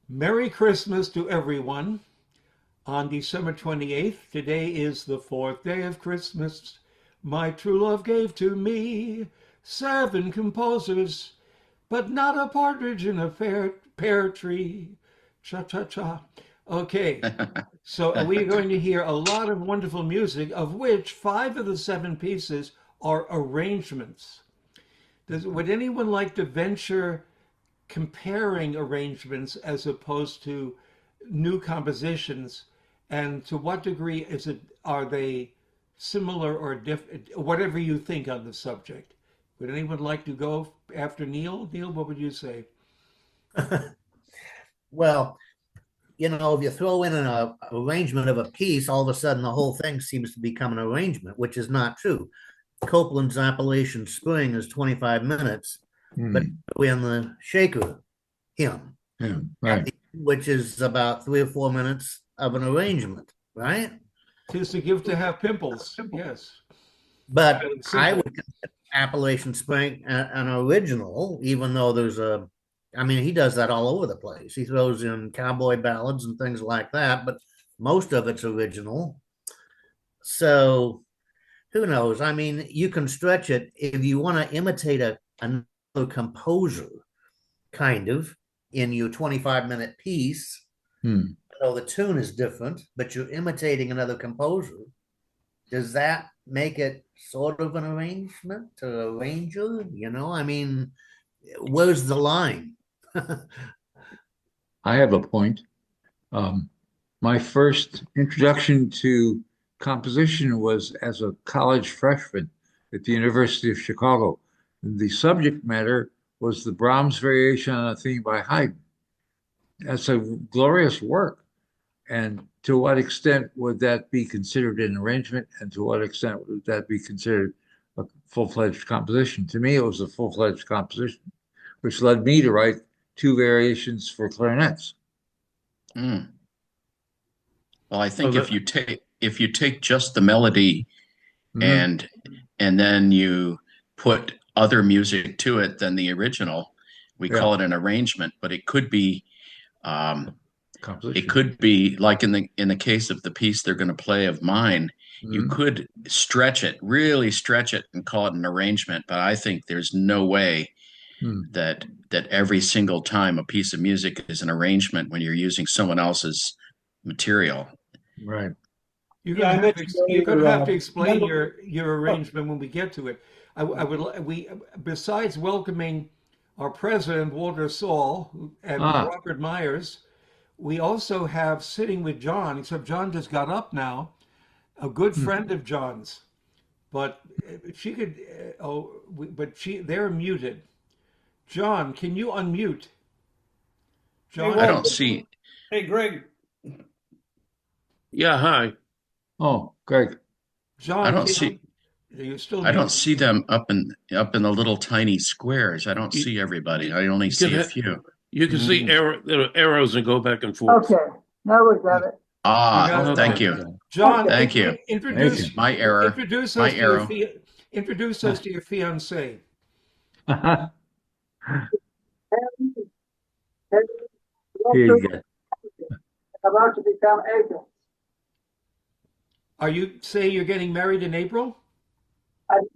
Merry Christmas to everyone on December 28th. Today is the fourth day of Christmas. My true love gave to me seven composers, but not a partridge in a pear tree. Cha cha cha. Okay, so we are going to hear a lot of wonderful music, of which five of the seven pieces are arrangements. Would anyone like to venture comparing arrangements as opposed to new compositions, and to what degree are they similar or different, whatever you think on the subject? Would anyone like to go after Neil? Neil, what would you say? Well, if you throw in an arrangement of a piece, all of a sudden the whole thing seems to become an arrangement, which is not true. Copland's Appalachian Spring is 25 minutes, but in the Shaker hymn, right. which is about 3 or 4 minutes of an arrangement, right? Tis the gift to have pimples, yes. But I would consider Appalachian Spring an original, even though he does that all over the place. He throws in cowboy ballads and things like that, but most of it's original. So who knows? I mean, you can stretch it if you want to imitate another composer, kind of, in your 25-minute piece. The tune is different, but you're imitating another composer. Does that make it sort of an arrangement to arranger? Where's the line? I have a point. My first introduction to composition was as a college freshman at the University of Chicago. The subject matter was the Brahms variation on a theme by Haydn. That's a glorious work. And to what extent would that be considered an arrangement? And to what extent would that be considered a full-fledged composition? To me, it was a full-fledged composition, which led me to write two variations for clarinets. Well, I think if you take just the melody and then you put other music to it than the original, we call it an arrangement, but it could be like in the case of the piece they're going to play of mine, you could really stretch it and call it an arrangement, but I think there's no way that every single time a piece of music is an arrangement when you're using someone else's material. Right. You're going to have to explain your arrangement when we get to it. We besides welcoming our president Walter Saul and Robert Myers, we also have sitting with John, except John just got up now, a good friend of John's, but she could. They're muted. John, can you unmute? John, I don't see. Hey, Greg. Yeah, hi. Oh, Greg. John, I don't see. I don't see them up in the little tiny squares. I don't see everybody. I only see a few. You can see arrows and go back and forth. Okay, now we got it. Thank you, John. Thank you. Introduce my error. Introduce my us arrow. Introduce us to your fiancée. Here you go. About to become agents. Are you saying you're getting married in April?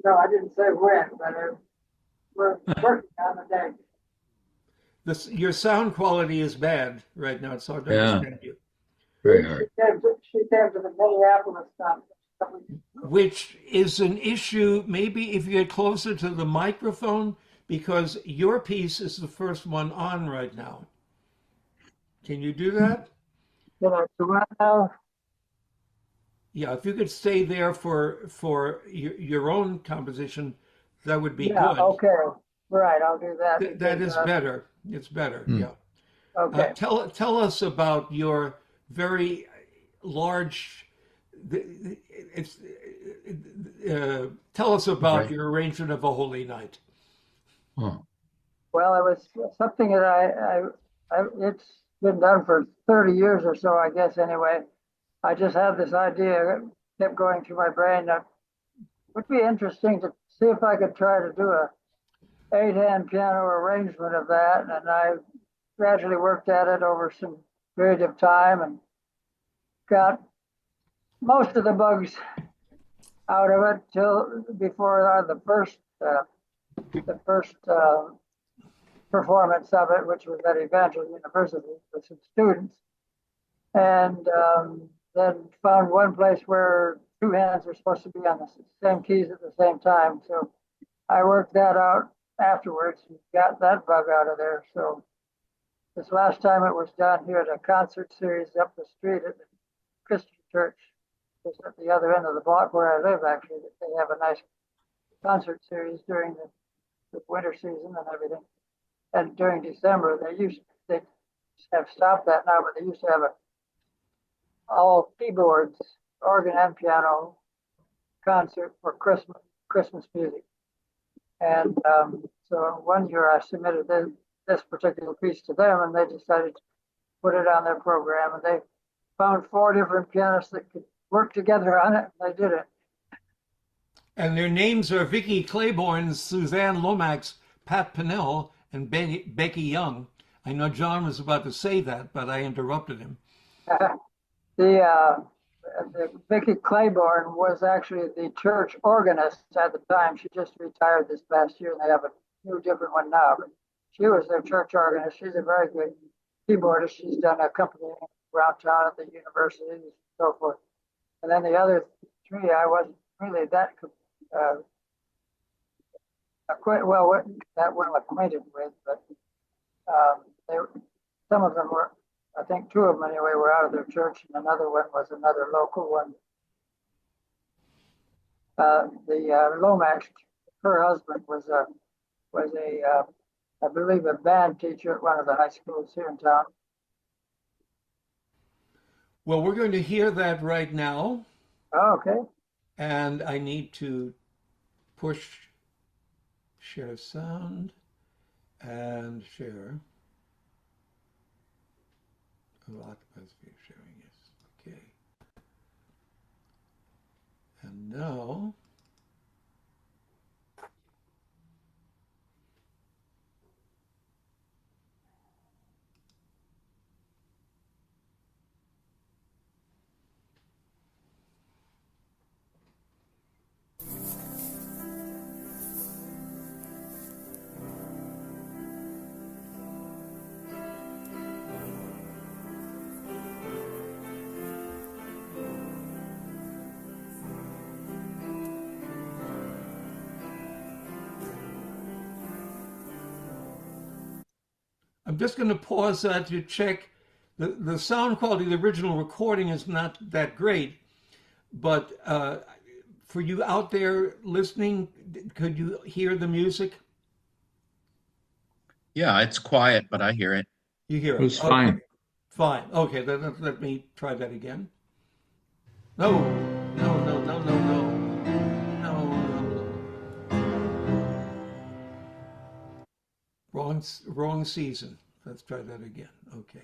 No, I didn't say when, but we're working on the date. Your sound quality is bad right now. It's hard to understand you. Very hard. She came to the Minneapolis conference. Which is an issue, maybe if you get closer to the microphone, because your piece is the first one on right now. Can you do that? Can I do that now? Yeah, if you could stay there for your own composition, that would be good. Okay. Right, I'll do that. That is better. It's better. Yeah. Okay. Tell us about your very large. Tell us about your arrangement of A Holy Night. Oh. Well, it was something that it's been done for 30 years or so, I guess. Anyway, I just had this idea kept going through my brain that would be interesting to see if I could try to do a 8-hand piano arrangement of that, and I gradually worked at it over some period of time and got most of the bugs out of it till before the first performance of it, which was at Evangel University with some students, and then found one place where two hands are supposed to be on the same keys at the same time. So I worked that out afterwards and got that bug out of there. So this last time it was done here at a concert series up the street at the Christian church, just at the other end of the block where I live. Actually, they have a nice concert series during the winter season and everything. And during December, they have stopped that now, but they used to have all keyboards, organ and piano concert for Christmas music. And so one year I submitted this particular piece to them, and they decided to put it on their program. And they found 4 different pianists that could work together on it, and they did it. And their names are Vicki Claiborne, Suzanne Lomax, Pat Pinnell, and Becky Young. I know John was about to say that, but I interrupted him. The Vicki Claiborne was actually the church organist at the time. She just retired this past year, and they have a new different one now. But she was their church organist. She's a very good keyboardist. She's done accompanying around town at the universities and so forth. And then the other 3, I wasn't really that well acquainted with, but some of them were. I think 2 of them anyway were out of their church, and another one was another local one. The Lomax, her husband was a I believe a band teacher at one of the high schools here in town. Well, we're going to hear that right now. Oh, okay. And I need to push share sound and share. Occupancy sharing is okay. And now I'm just going to pause that to check. The sound quality of the original recording is not that great, but for you out there listening, could you hear the music? Yeah, it's quiet, but I hear it. You hear it? It was fine. Okay. Fine. Okay, then let me try that again. No, no, no, no, no, no. Wrong season. Let's try that again. Okay.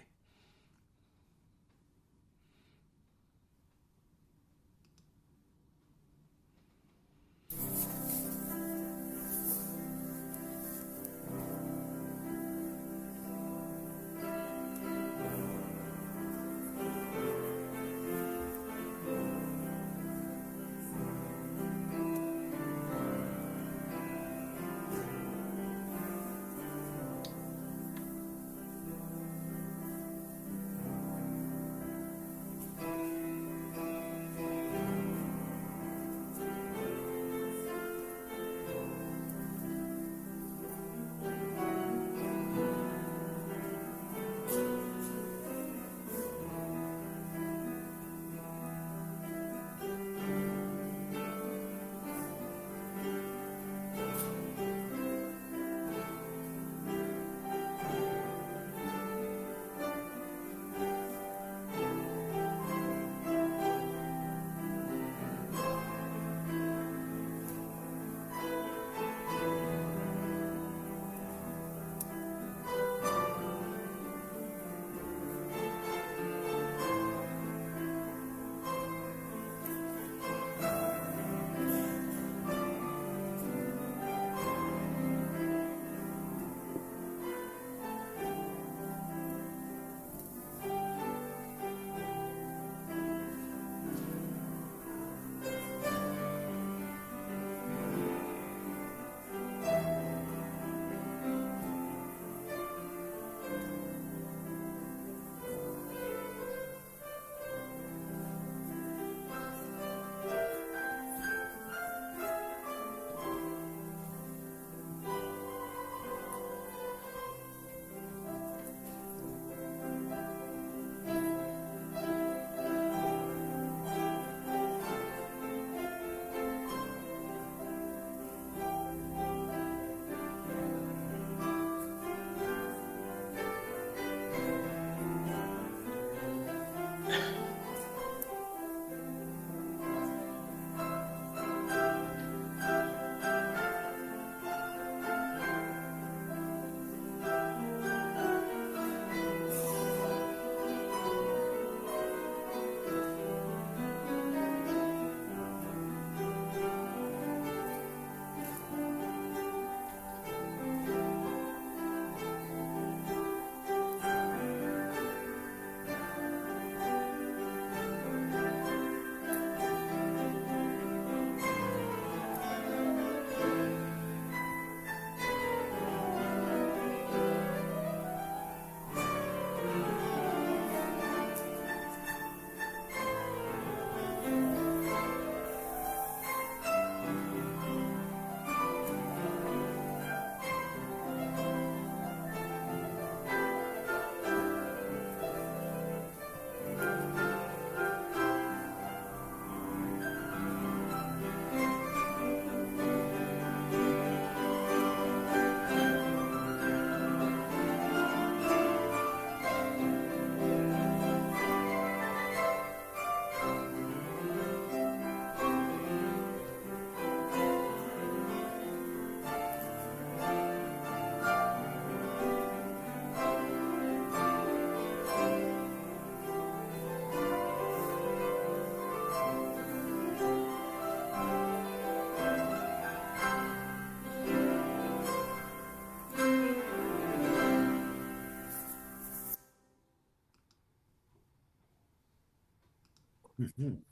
Mhm.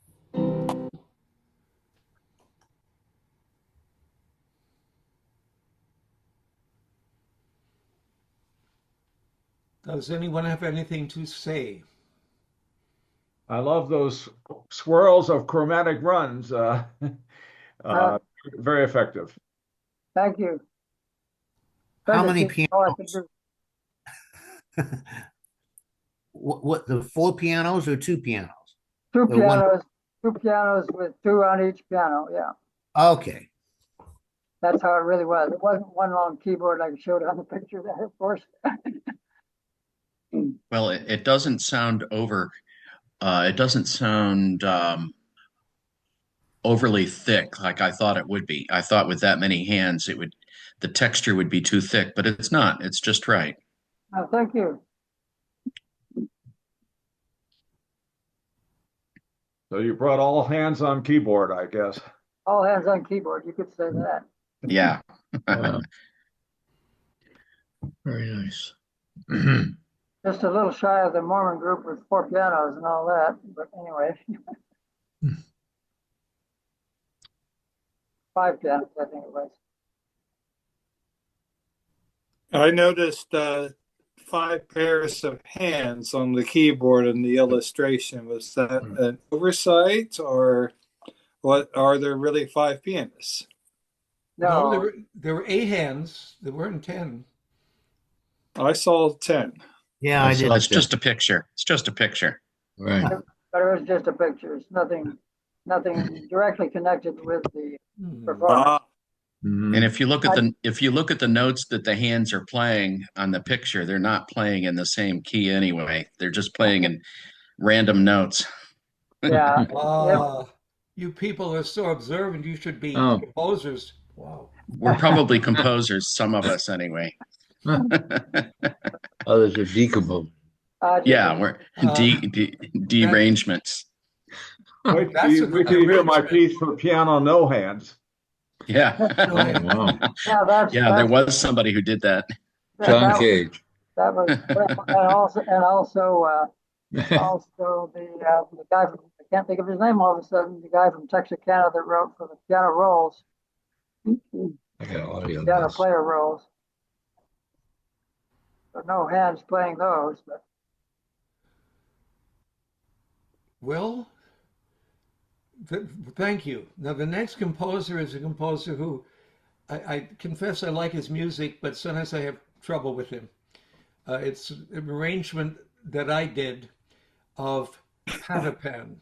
Does anyone have anything to say? I love those swirls of chromatic runs. Very effective. Thank you. How Thank many you. pianos? All I can do. What, the 4 pianos or 2 pianos? Two Or one- pianos, two pianos with 2 on each piano. Yeah, Okay. that's how it really was. It wasn't one long keyboard like I showed on the picture there, of course. Well, it doesn't sound it doesn't sound overly thick like I thought it would be. I thought with that many hands, the texture would be too thick, but it's not. It's just right. Thank you. So you brought all hands on keyboard, I guess. All hands on keyboard. You could say that. Yeah. Wow. Very nice. Just a little shy of the Mormon group with 4 pianos and all that. But anyway, 5 pianos, I think it was. I noticed 5 pairs of hands on the keyboard in the illustration. Was that an oversight, or what? Are there really 5 pianists? No, there were 8 hands. There weren't 10. I saw 10. Yeah, I did. It's just a picture. It's just a picture. Right. but it was just a picture. It's nothing directly connected with the performance. Ah, Mhm. And if you look at the notes that the hands are playing on the picture, they're not playing in the same key anyway. They're just playing in random notes. Yeah. You people are so observant. You should be Oh. composers. Wow. We're probably composers, some of us anyway. Others are decomposed. Yeah, we're derangements. Wait That's till you hear my piece for piano no hands. Yeah. Oh, wow. Yeah, there was somebody who did that. John Cage. That was, and also the guy from, I can't think of his name all of a sudden, the guy from Texarkana that wrote for the piano rolls, I got audio. piano player rolls. But no hands playing those. But Well, thank you. Now, the next composer is a composer who I confess I like his music, but sometimes I have trouble with him. It's an arrangement that I did of Patapan,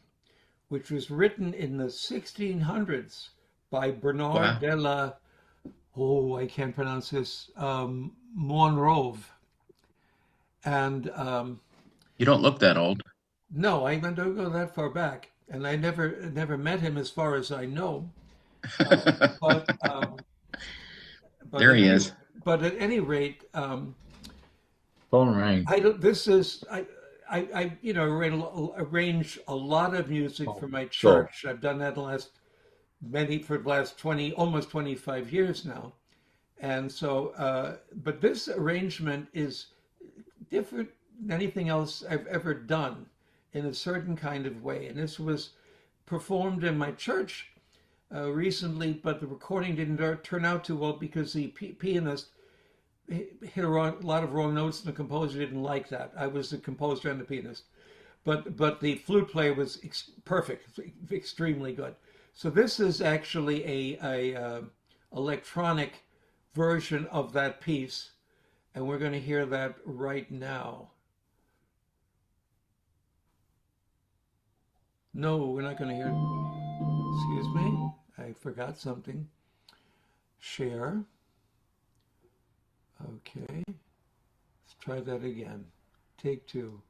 which was written in the 1600s by Bernard de la, I can't pronounce this, Monrove. And You don't look that old. no, I don't go that far back, and I never met him as far as I know. But There he is. But at any rate, Phone rang. I arrange a lot of music for my church. I've done that for the last 20, almost 25 years now. And so, but this arrangement is different than anything else I've ever done in a certain kind of way. And this was performed in my church recently, but the recording didn't turn out too well because the pianist hit a lot of wrong notes, and the composer didn't like that. I was the composer and the pianist, but the flute player was perfect, extremely good. So this is actually a electronic version of that piece, and we're going to hear that right now. No, we're not going to hear it. Excuse me, I forgot something. Share. Okay, let's try that again. Take 2.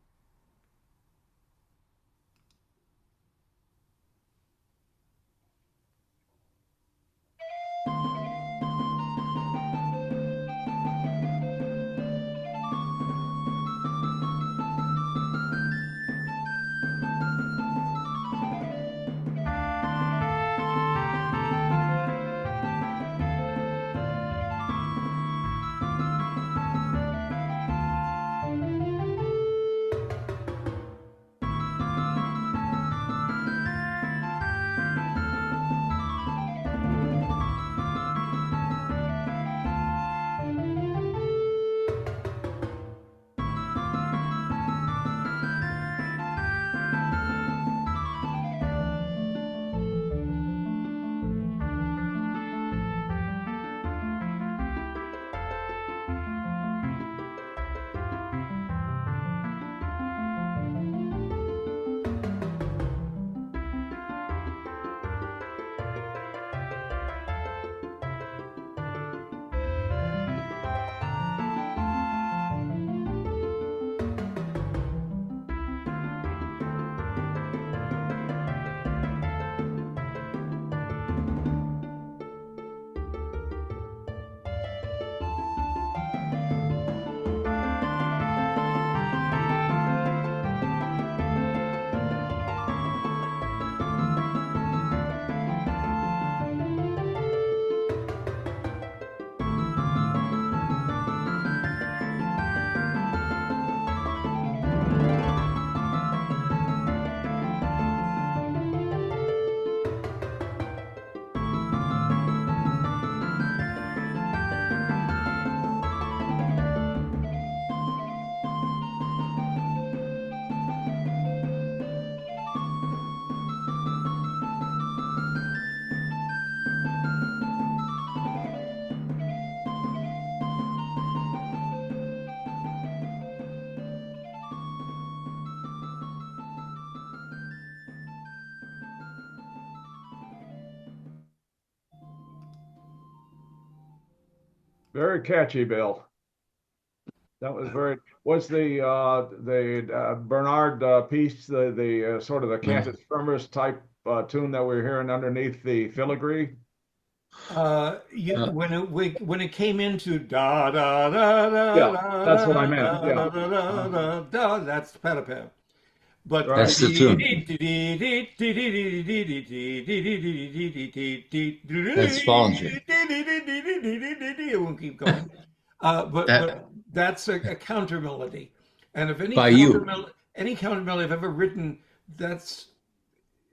Very catchy, Bill. That was very. Was the Bernard piece the sort of the Cantus Firmus type tune that we're hearing underneath the filigree? Yeah, when it came into da da da da Yeah, da that's what I da meant. da Yeah, da da da da, that's Patapam. But right. That's the tune. That's Vollinger. It won't keep going. But that's a counter melody, and if By you. any counter melody I've ever written, that's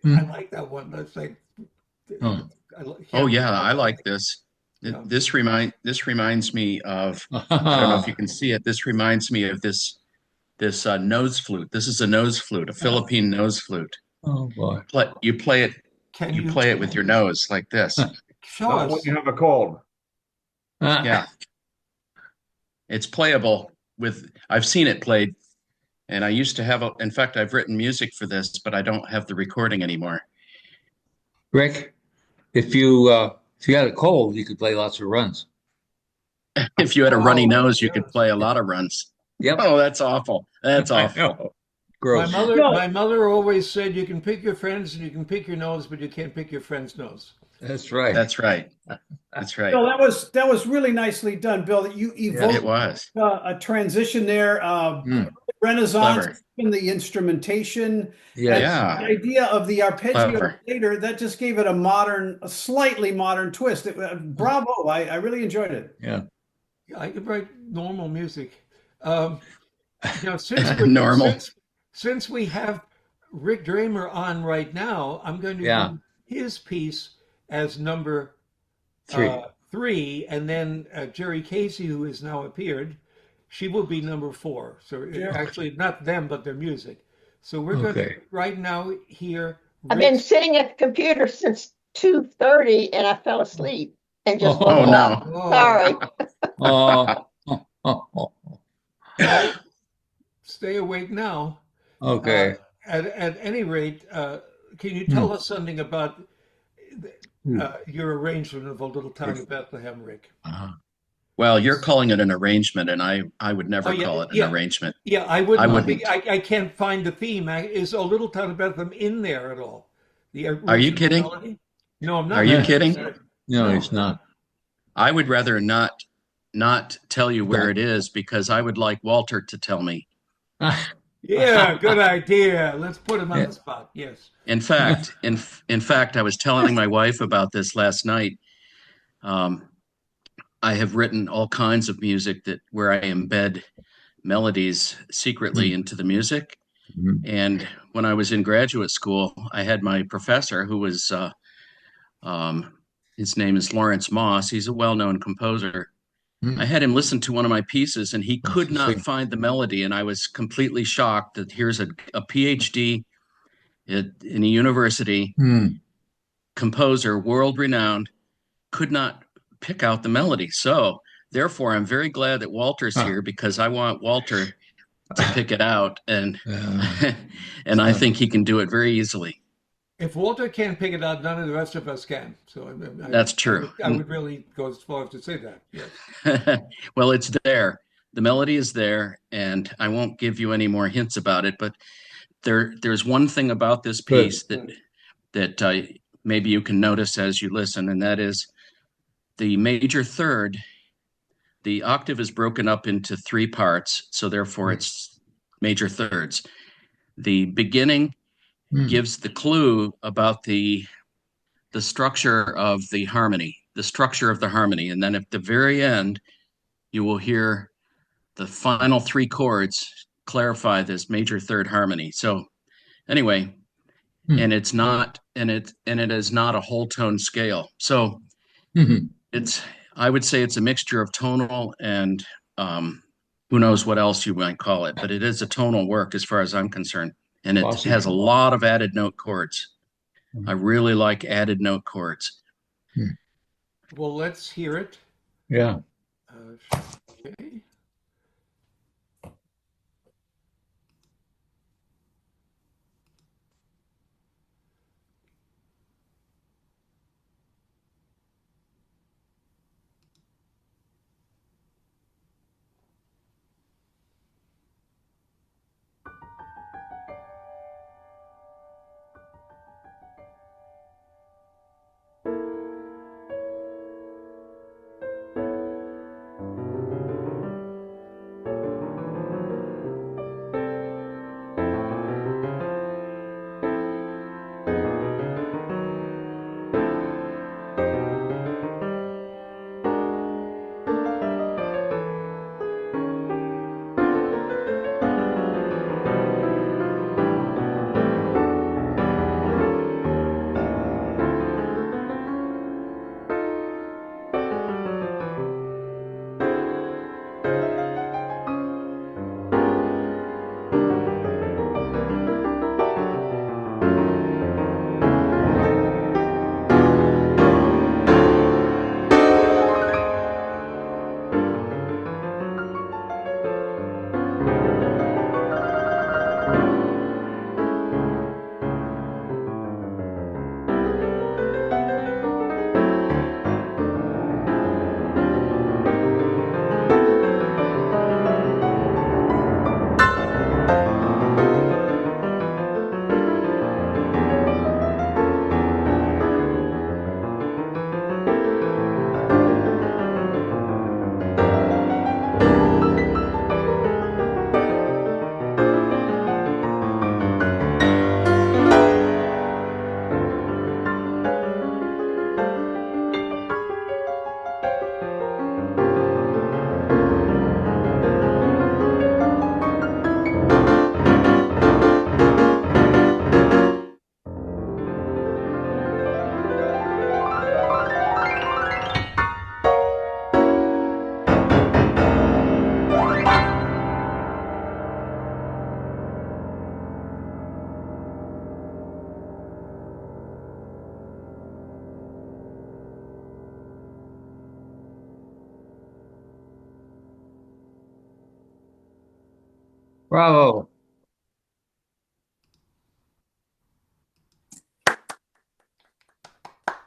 I Hmm. like that one. That's like Oh. Oh yeah, I like this. Yeah. This reminds me of, I don't know if you can see it. This reminds me of this nose flute. This is a nose flute, a Philippine nose flute. Oh boy. You play it. Can You you play it with your nose like this. show Not when us? you have a cold. Yeah, it's playable with. I've seen it played, and I used to have. In fact, I've written music for this, but I don't have the recording anymore. Rick, if you had a cold, you could play lots of runs. If you had a runny Oh, nose, you could yes. play a lot of runs. Yep. Oh, that's awful. That's I awful. know. Gross. My mother always said you can pick your friends and you can pick your nose, but you can't pick your friend's nose. That's right. That's right. That's right. Bill, that was really nicely done, Bill. You evoked It was. a transition there, Renaissance Clever. in the instrumentation. Yes. Yeah. The idea of the arpeggio Clever. later, that just gave it a slightly modern twist. Bravo. I really enjoyed it. Yeah. I could write normal music. Since Normal. since we have Rick Drehmer on right now, I'm going to do his piece as number 3, and then Jerry Casey, who has now appeared, she will be number 4. So actually, not them, but their music. So we're going to right now hear. I've been sitting at the computer since 2:30, and I fell asleep and just woke up. No! Sorry. Stay awake now. Okay. At any rate, can you tell us something about your arrangement of A Little Town of Bethlehem, Rick? Well, you're calling it an arrangement, and I would never call it an arrangement. Yeah, I wouldn't. I can't find the theme. Is A Little Town of Bethlehem in there at all? Are you kidding? Melody? No, I'm not. Are you kidding? No, he's not. I would rather not tell you where it is, because I would like Walter to tell me. Yeah, good idea. Let's put him on the spot. Yes. In fact, I was telling my wife about this last night. I have written all kinds of music where I embed melodies secretly into the music. And when I was in graduate school, I had my professor, who was his name is Lawrence Moss. He's a well-known composer. I had him listen to one of my pieces, and he could not find the melody. And I was completely shocked that here's a PhD in a university, composer, world-renowned, could not pick out the melody. So therefore, I'm very glad that Walter's here, because I want Walter to pick it out. And and I think he can do it very easily. If Walter can't pick it out, none of the rest of us can. So that's true. I would really go as far as to say that. Yes. Well, it's there. The melody is there, and I won't give you any more hints about it. But there's one thing about this piece that maybe you can notice as you listen, and that is the major third. The octave is broken up into 3 parts, so therefore it's major thirds. The beginning gives the clue about the structure of the harmony, and then at the very end, you will hear the final 3 chords clarify this major third harmony. So anyway, and it is not a whole tone scale. So I would say it's a mixture of tonal and who knows what else you might call it, but it is a tonal work as far as I'm concerned. And it has a lot of added note chords. I really like added note chords. Well, let's hear it. Yeah. Okay. Bravo.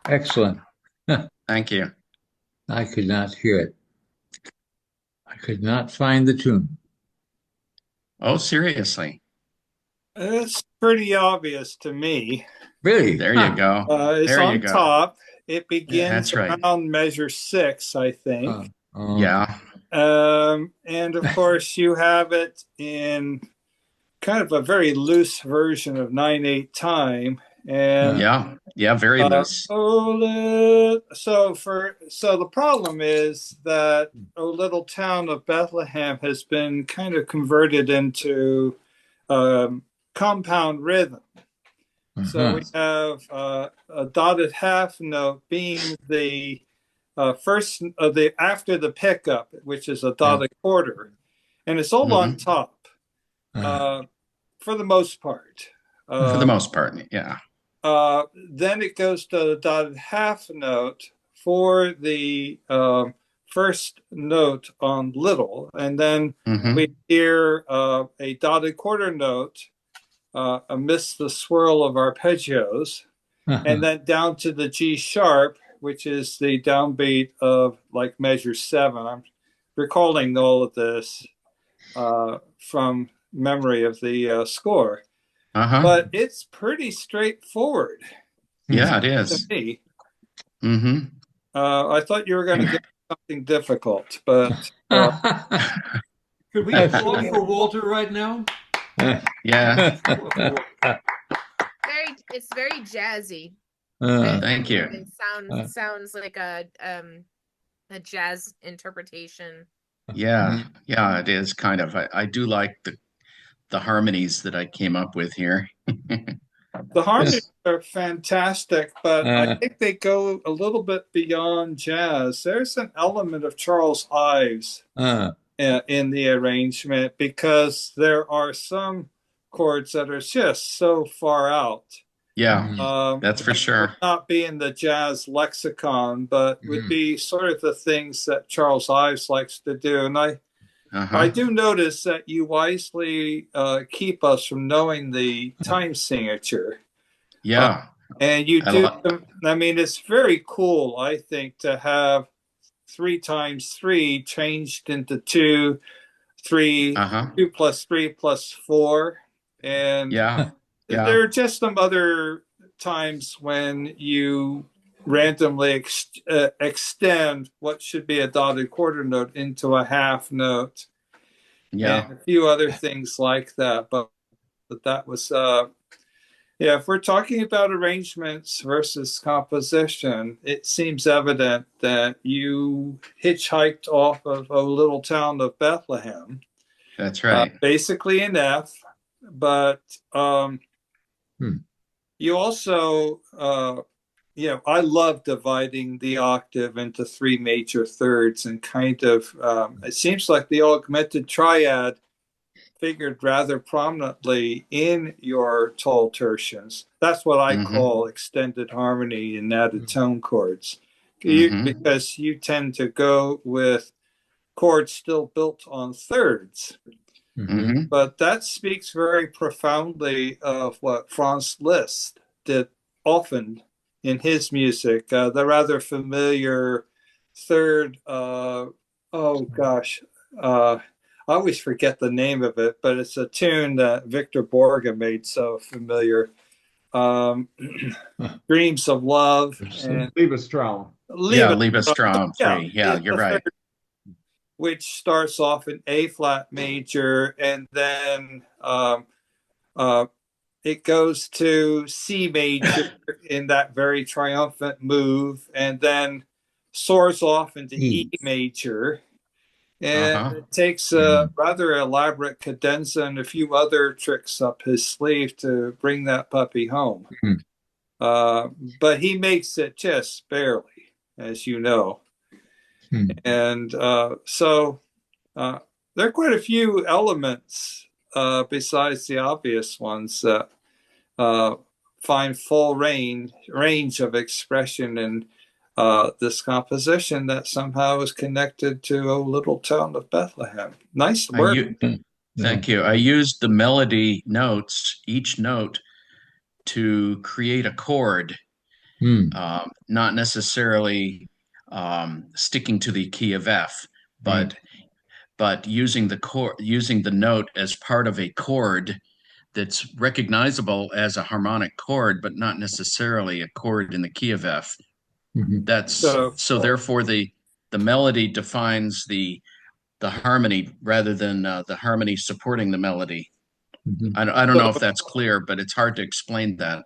Excellent. Thank you. I could not hear it. I could not find the tune. Oh, seriously? It's pretty obvious to me. Really? There you go. It's there you on go. top. It begins That's right. around measure 6, I think. Yeah. And of course, you have it in kind of a very loose version of 9/8 time. And yeah, very loose. So the problem is that O Little Town of Bethlehem has been kind of converted into compound rhythm. So we have a dotted half note being the first of the after the pickup, which is a dotted quarter, and it's all on top for the most part. For the most part, yeah. Then it goes to the dotted half note for the first note on little, and then we hear a dotted quarter note amidst the swirl of arpeggios, and then down to the G sharp, which is the downbeat of like measure 7. I'm recalling all of this from memory of the score. But it's pretty straightforward. Yeah, it is. To me. I thought you were going to get something difficult, but could we applaud for Walter right now? Yeah. It's very jazzy. Thank you. It sounds like a jazz interpretation. Yeah, it is kind of. I do like the harmonies that I came up with here. The harmonies are fantastic, but I think they go a little bit beyond jazz. There's an element of Charles Ives in the arrangement, because there are some chords that are just so far out. Yeah, that's for sure. Not be in the jazz lexicon, but would be sort of the things that Charles Ives likes to do. And I do notice that you wisely keep us from knowing the time signature. Yeah. And you do. I mean, it's very cool, I think, to have 3 times 3 changed into 2, 3, 2 plus 3 plus 4. And there are just some other times when you randomly extend what should be a dotted quarter note into a half note. And a few other things like that. But that was, if we're talking about arrangements versus composition, it seems evident that you hitchhiked off of O Little Town of Bethlehem. That's right. Basically in F, but you also, I love dividing the octave into 3 major thirds, and kind of, it seems like the augmented triad figured rather prominently in your tall tertians. That's what I call extended harmony and added tone chords, because you tend to go with chords still built on thirds. But that speaks very profoundly of what Franz Liszt did often in his music. The rather familiar third, I always forget the name of it, but it's a tune that Victor Borge made so familiar. Dreams of Love and Liebestraum. Liebestraum 3. Yeah, you're right. Third, which starts off in A flat major, and then it goes to C major in that very triumphant move, and then soars off into E major. And it takes a rather elaborate cadenza and a few other tricks up his sleeve to bring that puppy home. But he makes it just barely, as you know. And so there are quite a few elements besides the obvious ones that find full range of expression in this composition that somehow is connected to a little town of Bethlehem. Nice work. Thank you. I used the melody notes, each note, to create a chord, not necessarily sticking to the key of F, but using the note as part of a chord that's recognizable as a harmonic chord, but not necessarily a chord in the key of F. That's so therefore the melody defines the harmony rather than the harmony supporting the melody. I don't know if that's clear, but it's hard to explain that.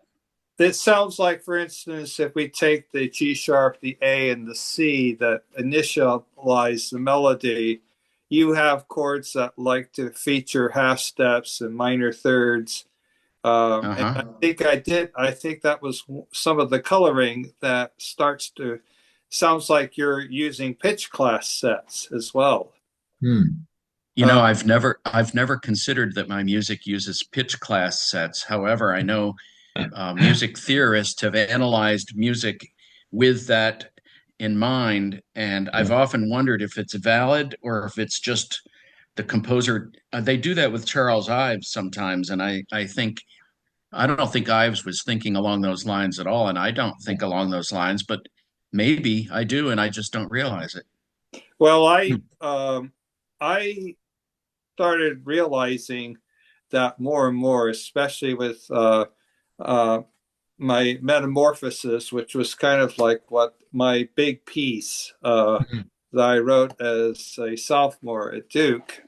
It sounds like, for instance, if we take the G sharp, the A, and the C that initialize the melody, you have chords that like to feature half steps and minor thirds. And I think that was some of the coloring that sounds like you're using pitch class sets as well. You know, I've never considered that my music uses pitch class sets. However, I know music theorists have analyzed music with that in mind, and I've often wondered if it's valid or if it's just the composer. They do that with Charles Ives sometimes, and I don't think Ives was thinking along those lines at all, and I don't think along those lines, but maybe I do, and I just don't realize it. Well, I started realizing that more and more, especially with my Metamorphosis, which was kind of like what my big piece that I wrote as a sophomore at Duke.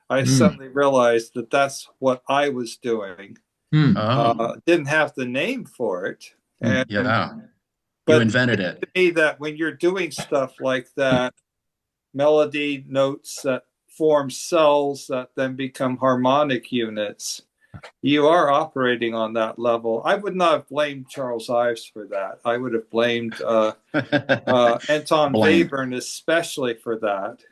I suddenly realized that that's what I was doing. Didn't have the name for it. But you invented it. To me, that when you're doing stuff like that, melody notes that form cells that then become harmonic units, you are operating on that level. I would not have blamed Charles Ives for that. I would have blamed Anton Webern especially for that.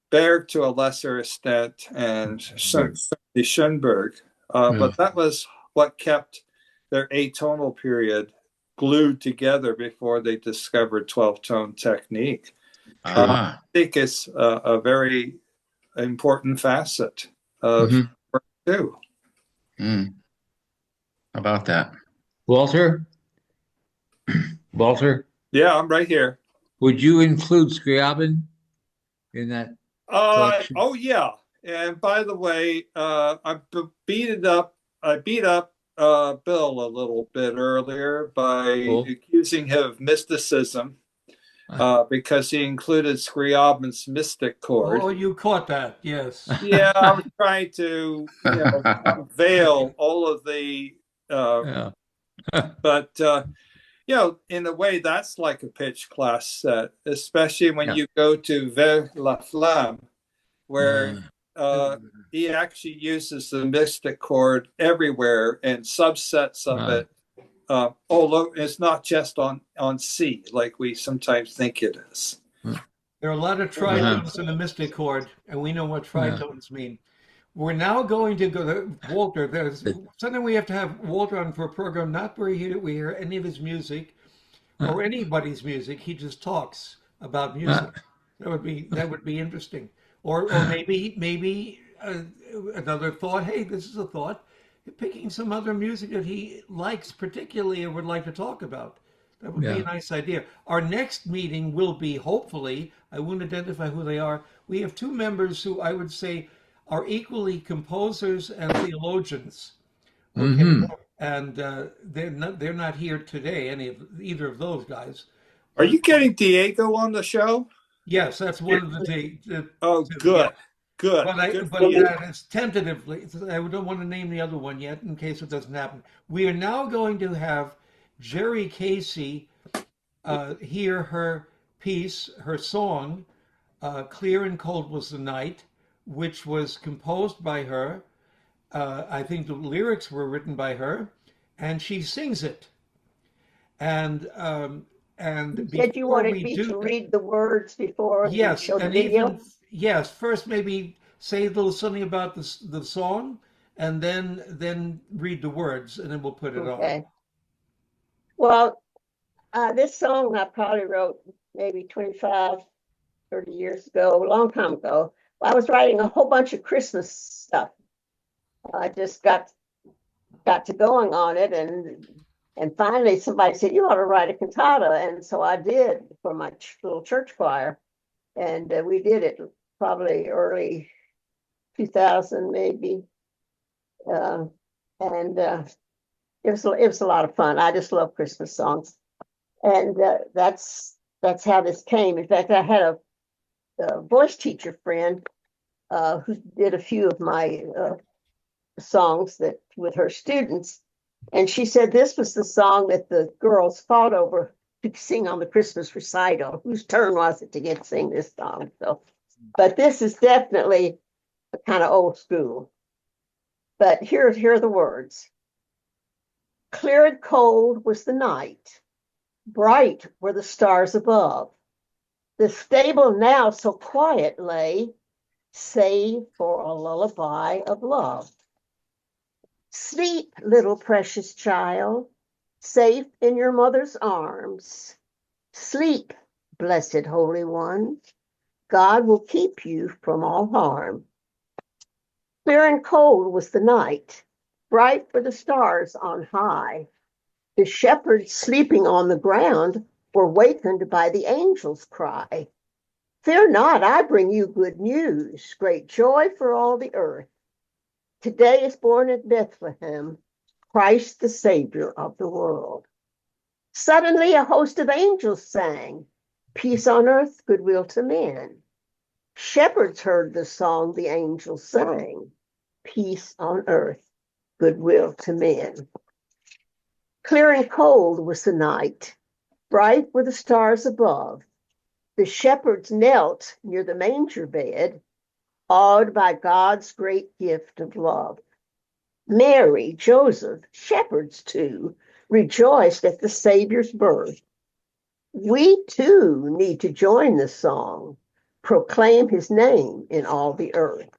Berg to a lesser extent, and Schoenberg. But that was what kept their atonal period glued together before they discovered 12-tone technique. I think it's a very important facet of work too. About that. Walter? Walter? Yeah, I'm right here. Would you include Scriabin in that collection? Oh, yeah. And by the way, I beat up Bill a little bit earlier by accusing him of mysticism because he included Scriabin's mystic chord. Oh, you caught that, yes. Yeah, I was trying to unveil all of the but in a way that's like a pitch class set, especially when you go to Vers la Flamme, where he actually uses the mystic chord everywhere and subsets of it. Although it's not just on C like we sometimes think it is. There are a lot of tritones in the mystic chord, and we know what tritones mean. We're now going to go to Walter. There's something we have to have Walter on for a program, not where we hear any of his music or anybody's music. He just talks about music. That would be interesting. or maybe another thought. Hey, this is a thought. Picking some other music that he likes particularly and would like to talk about. That would be a nice idea. Our next meeting will be, hopefully, I won't identify who they are. We have two members who I would say are equally composers and theologians. Okay, and they're not here today. Either of those guys. Are you getting Diego on the show? Yes, that's one of the oh, good. Good. But that is tentatively. I don't want to name the other one yet in case it doesn't happen. We are now going to have Jerry Casey hear her piece, her song, "Clear and Cold Was the Night," which was composed by her. I think the lyrics were written by her, and she sings it. And did you want me to read the words before? Yes, and video? Yes. First, maybe say a little something about the song, and then read the words, and then we'll put it on. Well, this song I probably wrote maybe 25, 30 years ago, a long time ago. I was writing a whole bunch of Christmas stuff. I just got to going on it, and finally somebody said, you ought to write a cantata. And so I did for my little church choir. And we did it probably early 2000, maybe. It was a lot of fun. I just love Christmas songs. And that's how this came. In fact, I had a voice teacher friend who did a few of my songs that with her students. And she said this was the song that the girls fought over to sing on the Christmas recital. Whose turn was it to get to sing this song? So, but this is definitely a kind of old school. But here are the words. Clear and cold was the night. Bright were the stars above. The stable now so quiet lay, save for a lullaby of love. Sleep, little precious child, safe in your mother's arms. Sleep, blessed Holy One. God will keep you from all harm. Clear and cold was the night. Bright were the stars on high. The shepherds sleeping on the ground were wakened by the angel's cry. Fear not, I bring you good news, great joy for all the earth. Today is born at Bethlehem, Christ the Savior of the world. Suddenly a host of angels sang, peace on earth, goodwill to men. Shepherds heard the song the angels sang, peace on earth, goodwill to men. Clear and cold was the night, bright were the stars above. The shepherds knelt near the manger bed, awed by God's great gift of love. Mary, Joseph, shepherds too, rejoiced at the Savior's birth. We too need to join the song, proclaim his name in all the earth.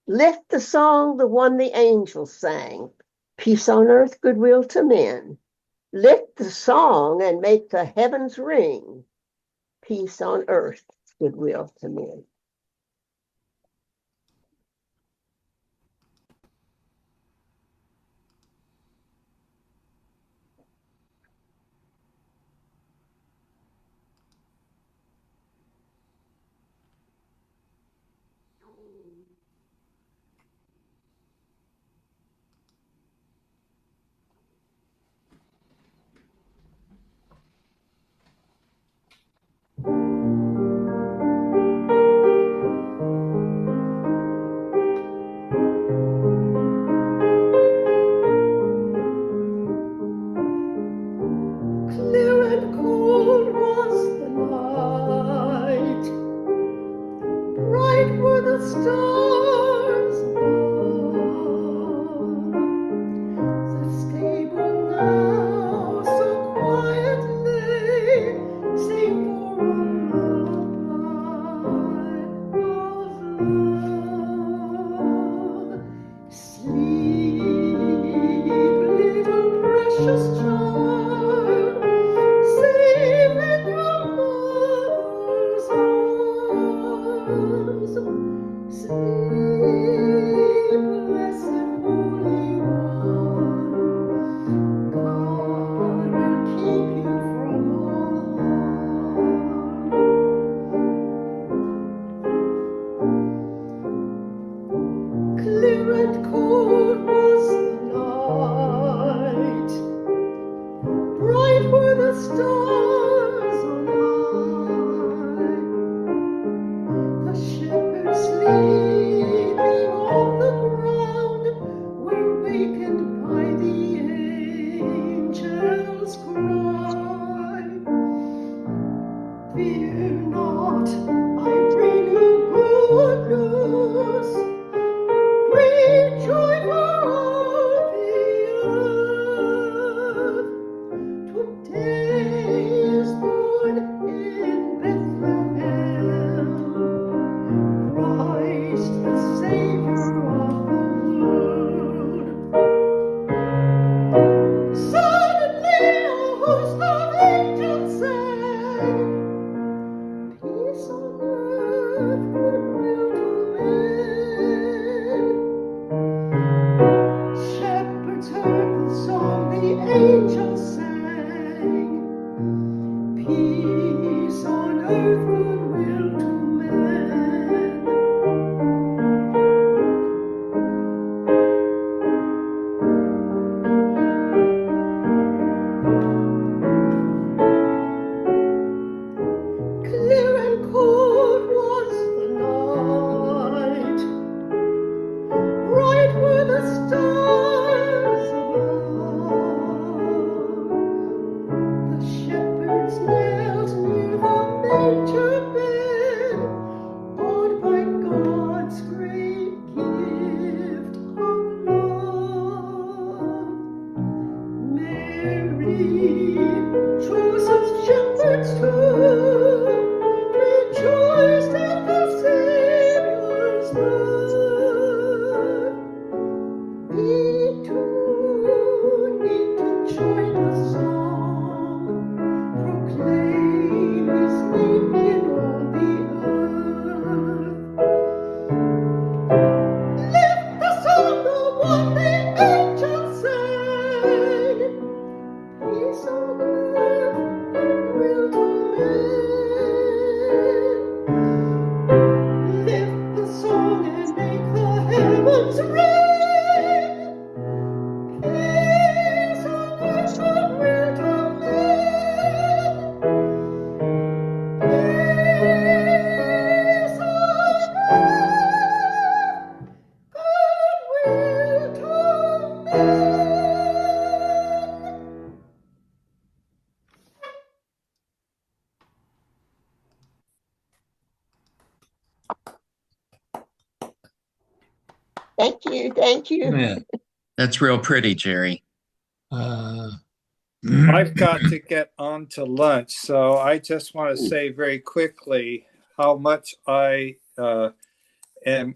Lift the song, the one the angels sang, peace on earth, goodwill to men. Lift the song and make the heavens ring, peace on earth, goodwill to men. Thank you. Thank you. Yeah. That's real pretty, Jerry. I've got to get on to lunch, so I just want to say very quickly how much I am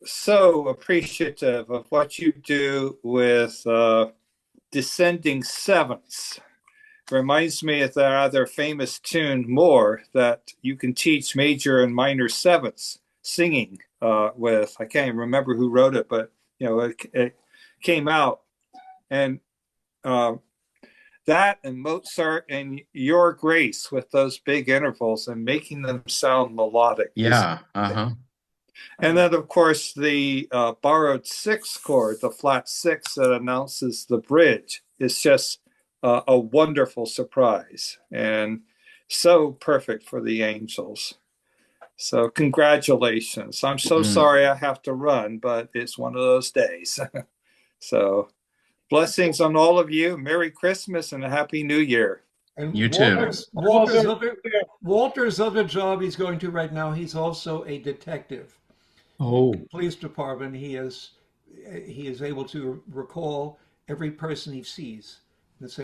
so appreciative of what you do with descending sevenths. Reminds me of that other famous tune, More, that you can teach major and minor sevenths singing with. I can't even remember who wrote it, but it came out. And that and Mozart and Your Grace with those big intervals and making them sound melodic. Yeah. And then, of course, the borrowed sixth chord, the flat six that announces the bridge, is just a wonderful surprise and so perfect for the Angels. So congratulations. I'm so sorry I have to run, but it's one of those days. So blessings on all of you. Merry Christmas and a Happy New Year. And you too. Walter's other job he's going to right now, he's also a detective. Oh. Police department. He is able to recall every person he sees.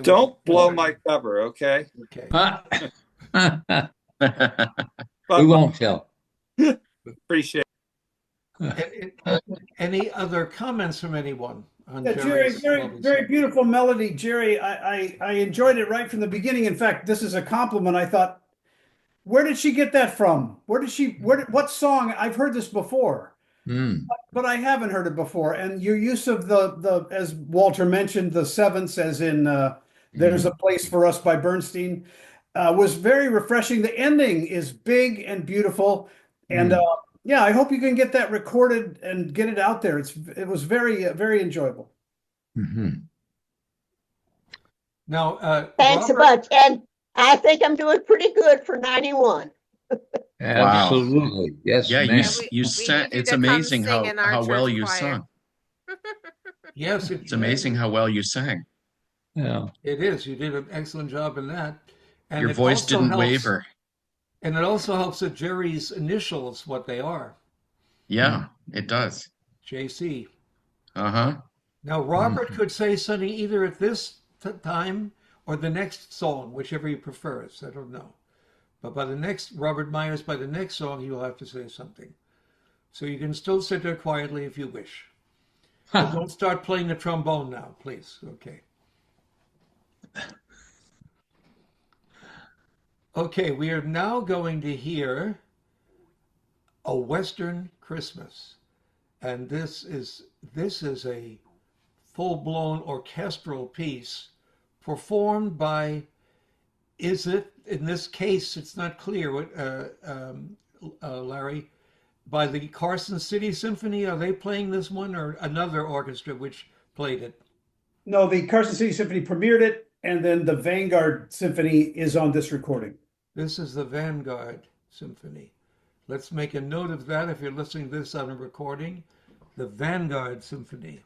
Don't blow my cover, okay? Okay. We won't tell. Appreciate it. Any other comments from anyone on Jerry, very beautiful melody. Jerry, I enjoyed it right from the beginning. In fact, this is a compliment. I thought, where did she get that from? What song? I've heard this before, but I haven't heard it before. And your use of the as Walter mentioned, the sevenths, as in There's a Place for Us by Bernstein, was very refreshing. The ending is big and beautiful. And yeah, I hope you can get that recorded and get it out there. It was very, very enjoyable. Now, thanks a bunch. And I think I'm doing pretty good for 91. Absolutely. Wow. Yes, yeah, ma'am. you sang. It's amazing how well you sung. Yes, it's amazing how well you sang. Yeah, it is. You did an excellent job in that. And your voice didn't waver. And it also helps that Jerry's initials, what they are. Yeah, it does. JC. Now, Robert could say something either at this time or the next song, whichever he prefers. I don't know. But by the next, Robert Myers, by the next song, he will have to say something. So you can still sit there quietly if you wish. But don't start playing the trombone now, please. Okay. Okay, we are now going to hear A Western Christmas. And this is a full-blown orchestral piece performed by, in this case, it's not clear what, Larry, by the Carson City Symphony. Are they playing this one or another orchestra which played it? No, the Carson City Symphony premiered it, and then the Vanguard Symphony is on this recording. This is the Vanguard Symphony. Let's make a note of that if you're listening to this on a recording. The Vanguard Symphony.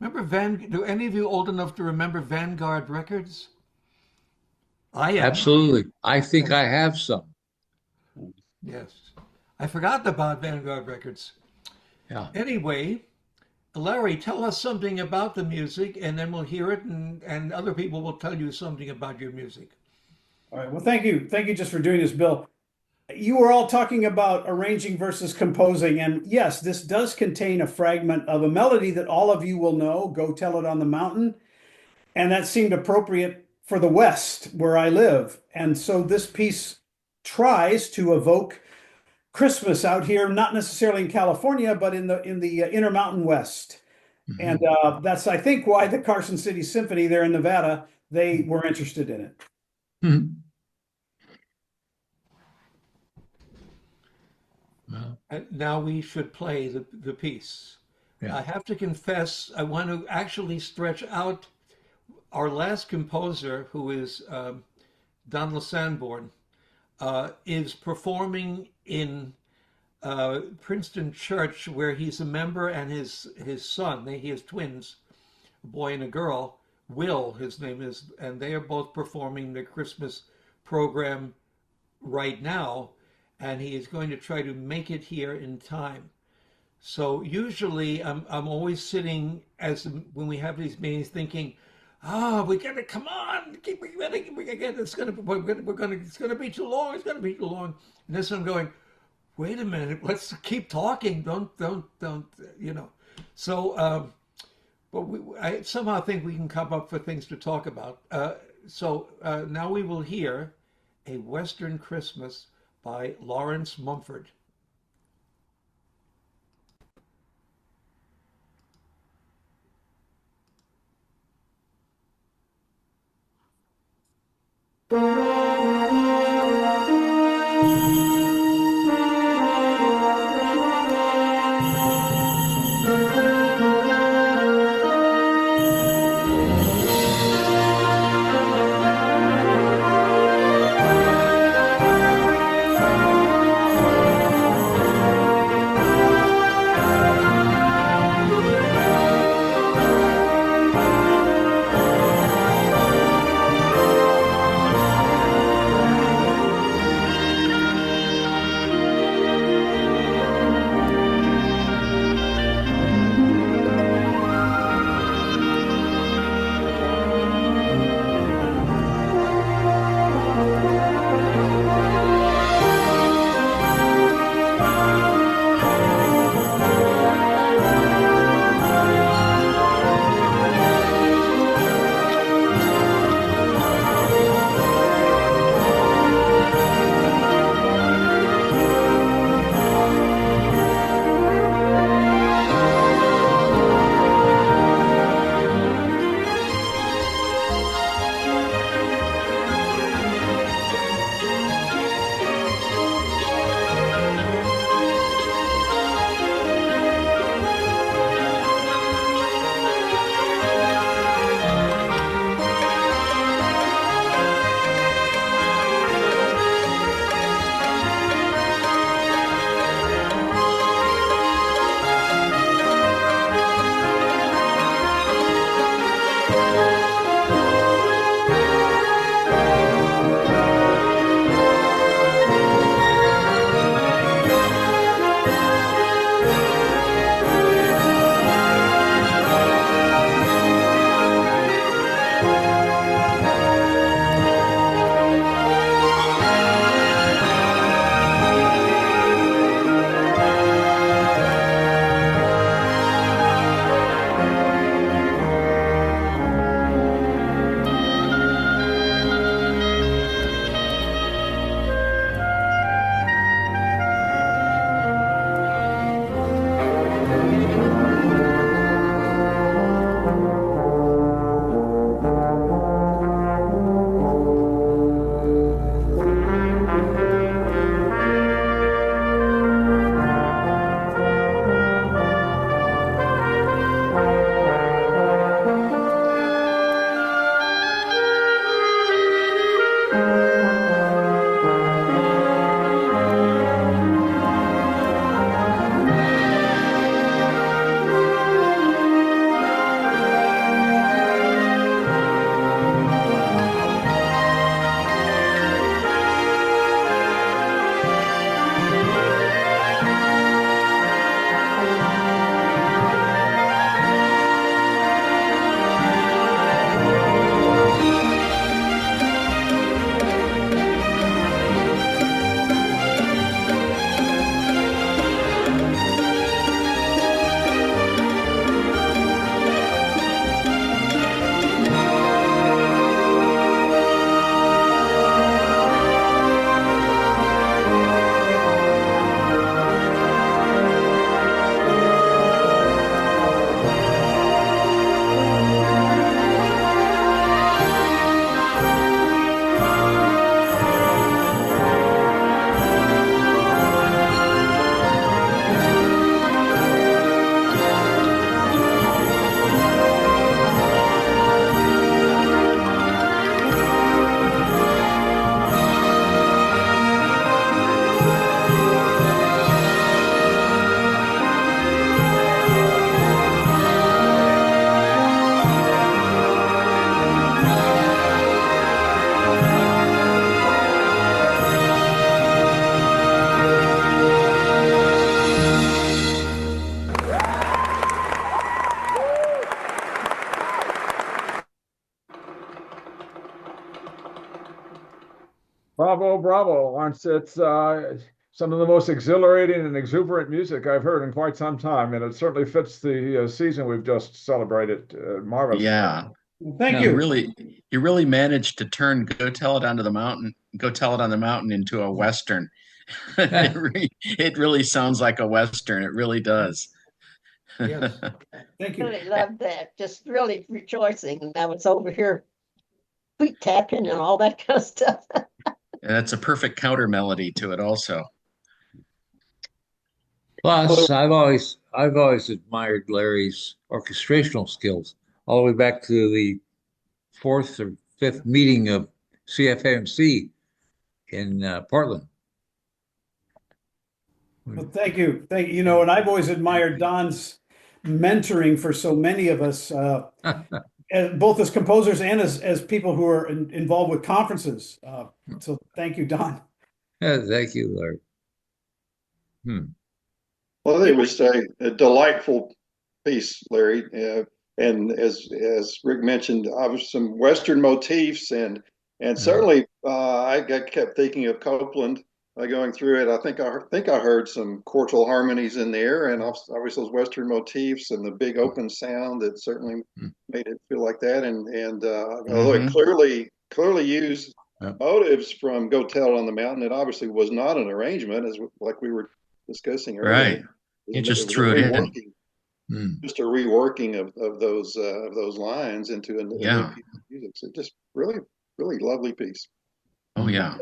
Remember do any of you old enough to remember Vanguard records? I am. Absolutely. I think I have some. Yes. I forgot about Vanguard records. Yeah. Anyway, Larry, tell us something about the music, and then we'll hear it, and other people will tell you something about your music. All right. Well, thank you. Thank you just for doing this, Bill. You were all talking about arranging versus composing. And yes, this does contain a fragment of a melody that all of you will know, Go Tell It on the Mountain. And that seemed appropriate for the West, where I live. And so this piece tries to evoke Christmas out here, not necessarily in California, but in the Intermountain West. And that's, I think, why the Carson City Symphony there in Nevada, they were interested in it. Well, Now we should play the piece. yeah. I have to confess, I want to actually stretch out our last composer, who is Donald Sanborn, is performing in Princeton Church, where he's a member, and his son, he has twins, a boy and a girl. Will, his name is, and they are both performing the Christmas program right now, and he is going to try to make it here in time. So usually I'm always sitting when we have these meetings thinking, we gotta, come on, it's gonna be too long, it's gonna be too long. And this I'm going, wait a minute, let's keep talking. Don't, So, but I somehow think we can come up with things to talk about. So now we will hear A Western Christmas by Lawrence Mumford. Bravo, bravo, Lawrence. It's some of the most exhilarating and exuberant music I've heard in quite some time, and it certainly fits the season we've just celebrated marvelously. Yeah. Thank You you. really managed to turn Go Tell It on the Mountain into a Western. It really sounds like a Western. It really does. Yes. Thank you. Really loved that. Just really rejoicing. And I was over here feet tapping and all that kind of stuff. And that's a perfect counter melody to it also. Plus, I've always admired Larry's orchestrational skills, all the way back to the fourth or fifth meeting of CFAMC in Portland. Well, thank you. Thank you. You know, and I've always admired Don's mentoring for so many of us, both as composers and as people who are involved with conferences. So thank you, Don. Yeah, thank you, Larry. Well, it was a delightful piece, Larry. And as Rick mentioned, obviously some Western motifs, and certainly I kept thinking of Copeland going through it. I think I heard some quartal harmonies in there, and obviously those Western motifs and the big open sound that certainly made it feel like that. And although it clearly used motives from Go Tell It on the Mountain, it obviously was not an arrangement, as like we were discussing earlier. Right. You just threw it in. Just a reworking of those lines into a new piece of music. So just really lovely piece. Oh yeah.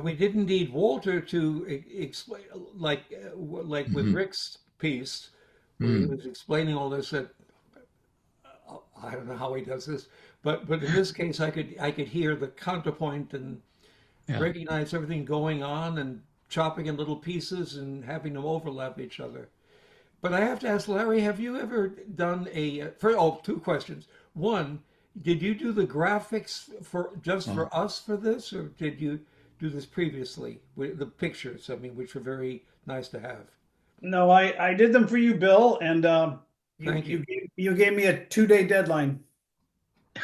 We didn't need Walter to explain, like with Rick's piece, where he was explaining all this. That I don't know how he does this, but in this case, I could hear the counterpoint and recognize everything going on and chopping in little pieces and having them overlap each other. But I have to ask Larry, have you ever done two questions. One, did you do the graphics for us for this, or did you do this previously with the pictures? I mean, which were very nice to have. No, I did them for you, Bill, and Thank you. You gave me a 2-day deadline.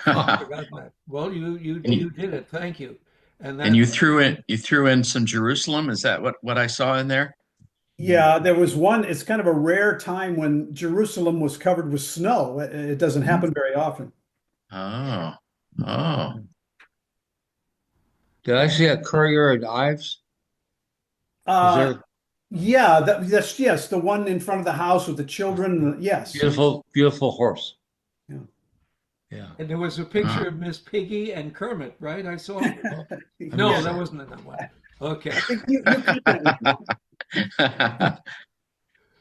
I forgot that. Well, you did it. Thank you. And you threw in some Jerusalem. Is that what I saw in there? Yeah, there was one. It's kind of a rare time when Jerusalem was covered with snow. It doesn't happen very often. Oh. Did I see a courier at Ives? Yeah, that's yes, the one in front of the house with the children. Yes, beautiful horse. Yeah. And there was a picture of Miss Piggy and Kermit, right? I saw. No, that wasn't in that one. Okay.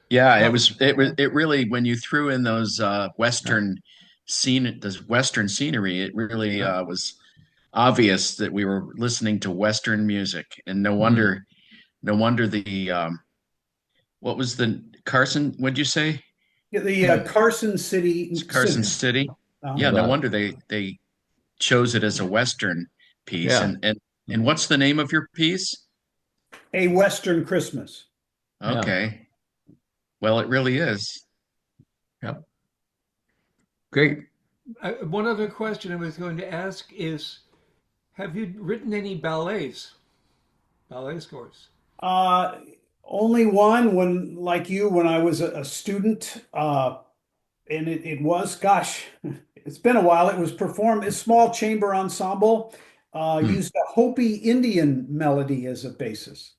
Yeah, it really, when you threw in those Western scenery, it really was obvious that we were listening to Western music, and no wonder the what was the Carson? What'd you say? Yeah, the Carson City. City. Yeah, no wonder they chose it as a Western piece. Yeah. And what's the name of your piece? A Western Christmas. Okay. Well, it really is. Yep. Great. One other question I was going to ask is, have you written any ballet scores? Only one when I was a student, and it was, gosh, it's been a while. It was performed a small chamber ensemble, used a Hopi Indian melody as a basis.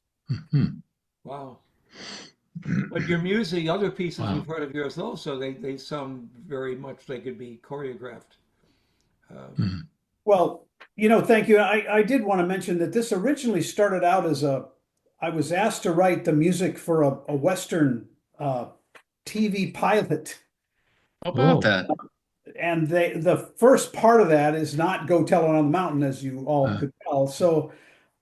Wow. But your music, other pieces we've heard of yours also, they sound very much they could be choreographed. Well, thank you. I did want to mention that this originally started out as I was asked to write the music for a Western TV pilot. How about that? And the first part of that is not Go Tell It on the Mountain, as you all could tell. So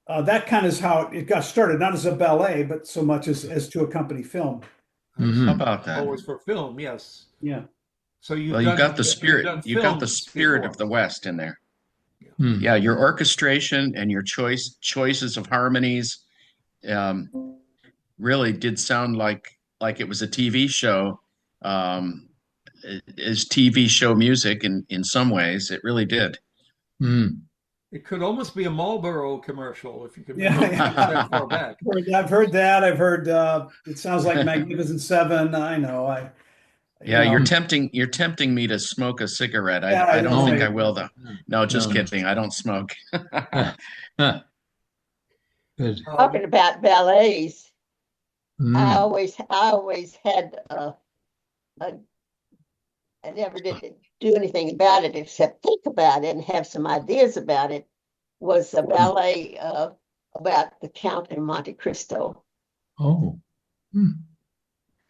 that kind of is how it got started, not as a ballet, but so much as to accompany film. How about that? Always for film, yes. Yeah. So you got the spirit. You got the spirit of the West in there. Yeah, your orchestration and your choices of harmonies really did sound like it was a TV show. Is TV show music in some ways. It really did. It could almost be a Marlboro commercial if you can Yeah, remember yeah. that far back. I've heard that. I've heard it sounds like Magnificent Seven. I know. Yeah, know. you're tempting me to smoke a cigarette. Yeah, I don't know, think right. I will though. No, just No. kidding. I don't smoke. Good. Talking about ballets, I Mm. always had I never did do anything about it except think about it and have some ideas about it. Was a ballet about the Count in Monte Cristo. Oh. Hmm.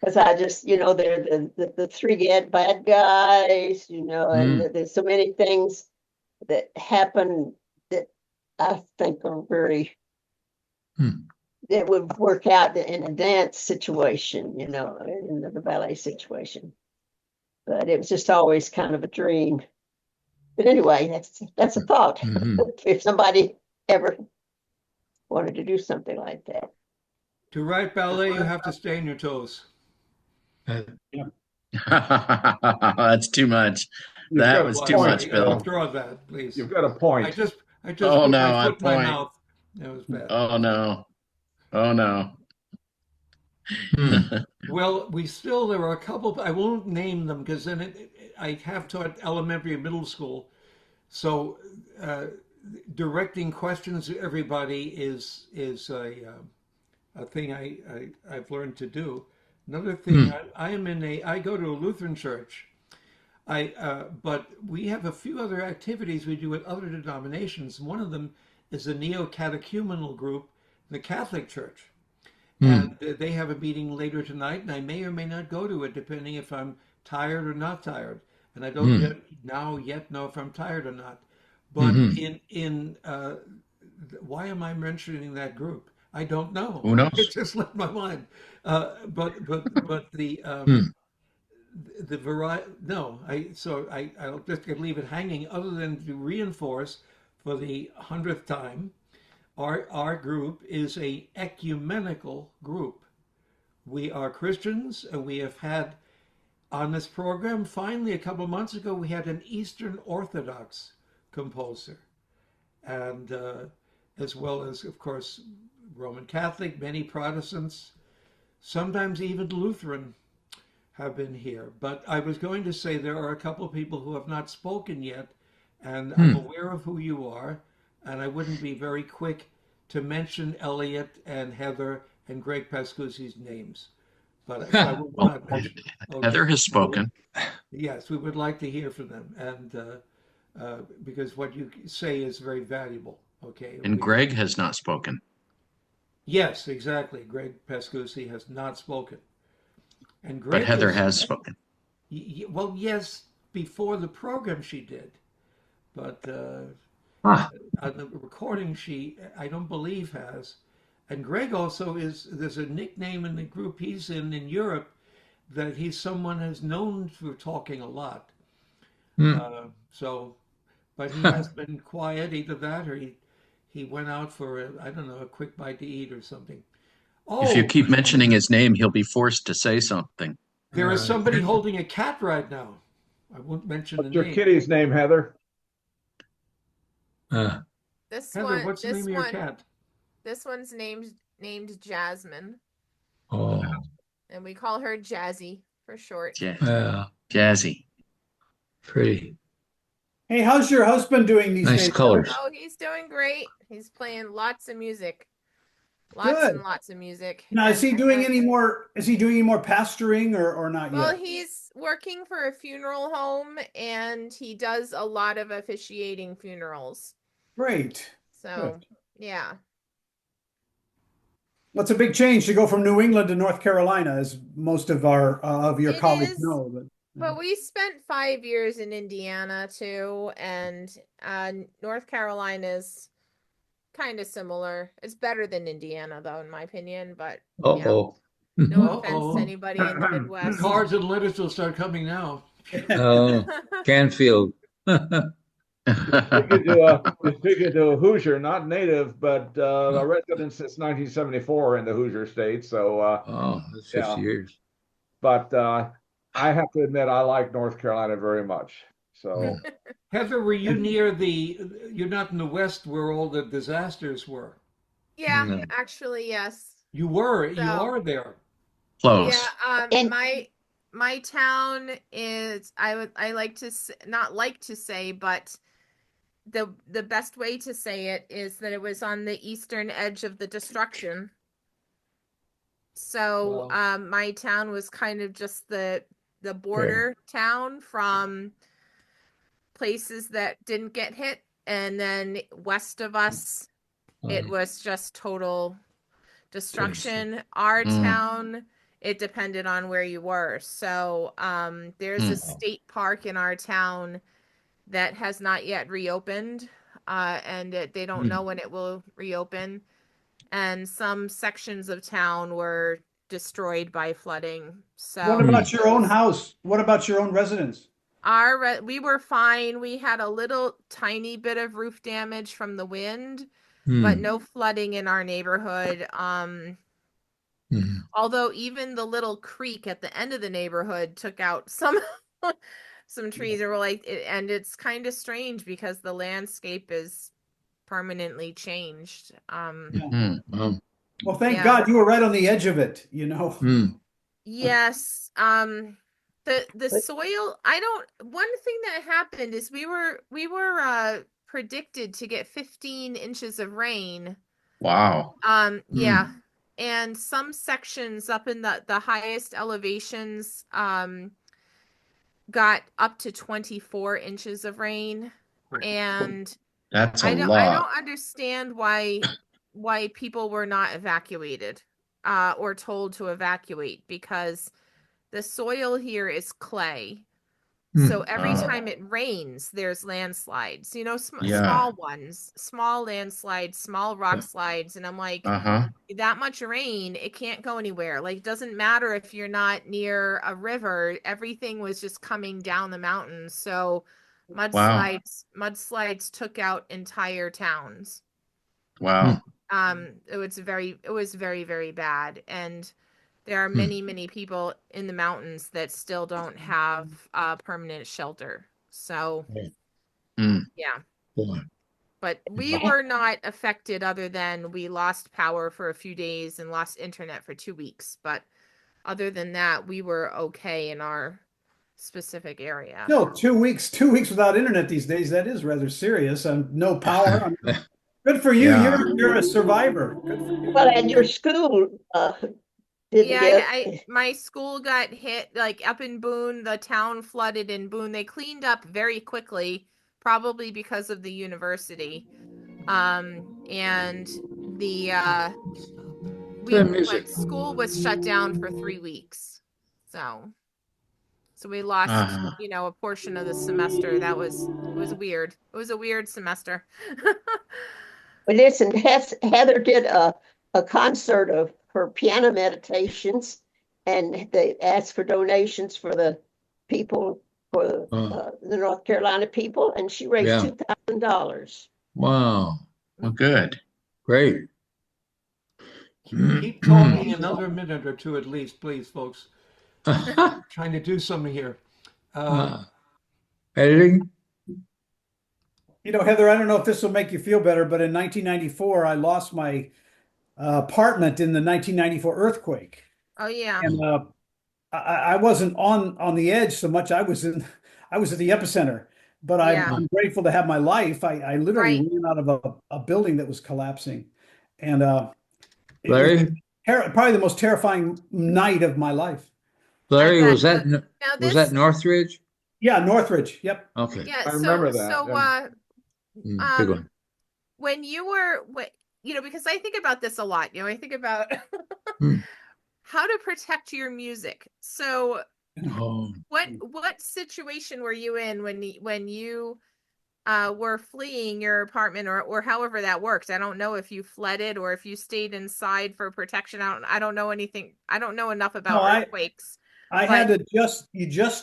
Because I just, they're the three bad guys, and there's so many things that happen that I think are very that would work out in a dance situation, in the ballet situation. But it was just always kind of a dream. But anyway, that's a thought. If somebody ever wanted to do something like that. To write ballet, you have to stay on your toes. That's too much. You've That got was a too point, much, Bill. Withdraw that, please. You've got a point. I just Oh put no, my on foot in my point. mouth. That was bad. Oh no. Oh no. Well, there are a couple. I won't name them because then I have taught elementary and middle school, so directing questions to everybody is a thing I've learned to do. Another thing, I go to a Lutheran church. But we have a few other activities we do at other denominations. One of them is a neo-catechumenal group in the Catholic Church. And they have a meeting later tonight, and I may or may not go to it, depending if I'm tired or not tired. And I don't yet know if I'm tired or not. But why am I mentioning that group? I don't know. Who knows? It just left my mind. But the variety. No, I'll just leave it hanging. Other than to reinforce for the 100th time. Our group is a ecumenical group. We are Christians, and we have had on this program, finally, a couple of months ago, we had an Eastern Orthodox composer, and as well as, of course, Roman Catholic, many Protestants, sometimes even Lutheran have been here. But I was going to say there are a couple of people who have not spoken yet, and I'm aware of who you are. And I wouldn't be very quick to mention Elliot and Heather and Greg Pascucci's names. But I will not mention. Okay. Heather has spoken. Yes, we would like to hear from them. And because what you say is very valuable. Okay. And Greg has not spoken. Yes, exactly. Greg Pascucci has not spoken. And Greg but Heather has spoken. Well, yes, before the program she did. But on the recording I don't believe has. And Greg also there's a nickname in the group he's in Europe that he's someone who's known for talking a lot. But he has been quiet, either that or he went out for a quick bite to eat or something. If you keep mentioning his name, he'll be forced to say something. There is somebody holding a cat right now. I won't mention the name. What's your kitty's name, Heather? Heather, what's the name of your cat? This one's named Jasmine. Oh. And we call her Jazzy for short. Jazzy. Pretty. Hey, how's your husband doing these days? Nice colors. Oh, he's doing great. He's playing lots of music. Lots of music. Now, is he doing any more pastoring or not yet? Well, he's working for a funeral home, and he does a lot of officiating funerals. Great. So, yeah. Well, it's a big change to go from New England to North Carolina, as most of your colleagues know. But we spent 5 years in Indiana too, and North Carolina's kind of similar. It's better than Indiana, though, in my opinion. But no offense to anybody in the Midwest. Cards and letters will start coming now. Canfield. Speaking to a Hoosier, not native, but a resident since 1974 in the Hoosier state. So, that's 50 years. But I have to admit, I like North Carolina very much. So, Heather, were you near you're not in the West where all the disasters were? Yeah, No. actually, yes. You were. You So, are there. Close. yeah, And my town is I like to not like to say, but the best way to say it is that it was on the eastern edge of the destruction. So, Wow. my town was kind of just the border town from places that didn't get hit, and then west of us, it was just total destruction. Our town, it depended on where you were. So, there's a state park in our town that has not yet reopened, and they don't know when it will reopen. And some sections of town were destroyed by flooding. So What about your own house? What about your own residence? we were fine. We had a little tiny bit of roof damage from the wind, but no flooding in our neighborhood. Although even the little creek at the end of the neighborhood took out some trees. Or and it's kind of strange because the landscape is permanently changed. Well, thank God you were right on the edge of it, you know. Yes. The soil, one thing that happened is we were predicted to get 15 inches of rain. Wow. Yeah. And some sections up in the highest elevations got up to 24 inches of rain. And that's I lot. don't understand why people were not evacuated or told to evacuate, because the soil here is clay. So every time it rains, there's landslides, small ones, small landslides, small rock slides. And I'm like, that much rain, it can't go anywhere. Like, it doesn't matter if you're not near a river, everything was just coming down the mountain. So mudslides took out entire towns. Wow. It was very, very bad. And there are many people in the mountains that still don't have permanent shelter. So, yeah. But we were not affected, other than we lost power for a few days and lost internet for 2 weeks. But other than that, we were okay in our specific area. Still 2 weeks without internet these days, that is rather serious. No power. Good for you. Yeah. You're a survivor. Good for you. Well, and your school my school got hit, like up in Boone. The town flooded in Boone. They cleaned up very quickly, probably because of the university. And the school was shut down for 3 weeks. So we lost, a portion of the semester. It was weird. It was a weird semester. But listen, Heather did a concert of her piano meditations, and they asked for donations for the people, for the North Carolina people, and she raised $2,000. Wow. Well, good. Great. Keep talking another minute or two at least, please, folks. Trying to do something here. Editing? Heather, I don't know if this will make you feel better, but in 1994, I lost my apartment in the 1994 earthquake. Oh yeah. And I wasn't on the edge so much. I was at the epicenter, but I'm grateful to have my life. I literally ran out of a building that was collapsing, and Larry, probably the most terrifying night of my life. Larry, was that Northridge? Yeah, Northridge. Yep. Okay. Yeah, I remember that. So, big one. when you were, because I think about this a lot. I think about how to protect your music. So, what situation were you in when you were fleeing your apartment, or however that worked? I don't know if you flooded or if you stayed inside for protection. I don't know anything. I don't know enough about earthquakes. I had to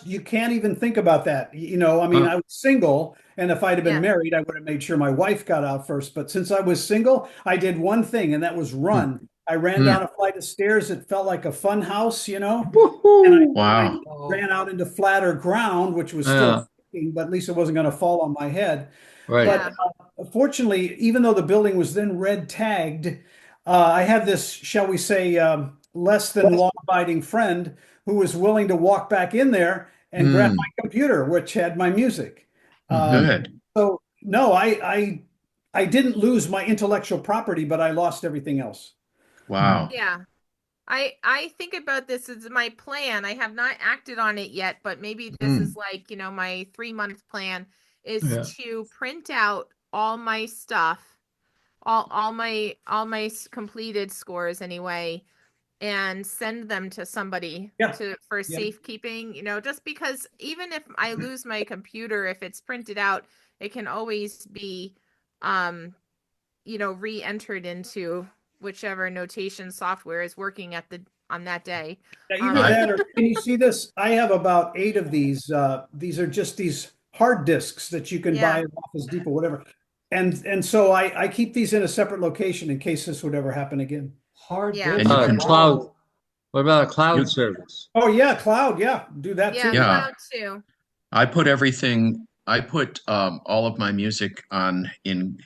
you can't even think about that. I was single, and if I'd have been married, I would have made sure my wife got out first. But since I was single, I did one thing, and that was run. I ran down a flight of stairs. It felt like a fun house, and I ran out into flatter ground, which was still shaking, but at least it wasn't going to fall on my head. Right. But fortunately, even though the building was then red tagged, I had this, shall we say, less than law-abiding friend who was willing to walk back in there and grab my computer, which had my music. Good. So no, I didn't lose my intellectual property, but I lost everything else. Wow. Yeah. I think about this as my plan. I have not acted on it yet, but maybe this is like, my 3-month plan is to print out all my stuff, all my completed scores anyway, and send them to somebody for safekeeping, just because even if I lose my computer, if it's printed out, it can always be re-entered into whichever notation software is working on that day. Yeah, either that or can you see this? I have about 8 of these. These are just these hard disks that you can buy at Office Depot, whatever. And so I keep these in a separate location in case this would ever happen again. Hard disk. Cloud. What about a cloud service? Oh yeah, cloud. Yeah, do that too. Yeah, cloud too. I put everything. I put all of my music in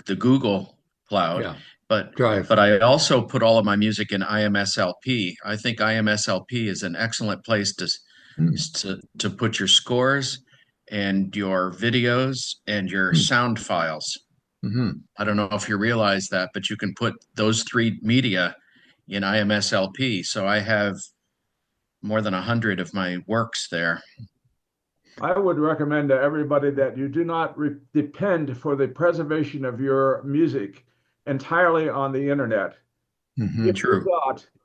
the Google Cloud, but I also put all of my music in IMSLP. I think IMSLP is an excellent place to put your scores and your videos and your sound files. I don't know if you realize that, but you can put those 3 media in IMSLP. So I have more than 100 of my works there. I would recommend to everybody that you do not depend for the preservation of your music entirely on the internet. If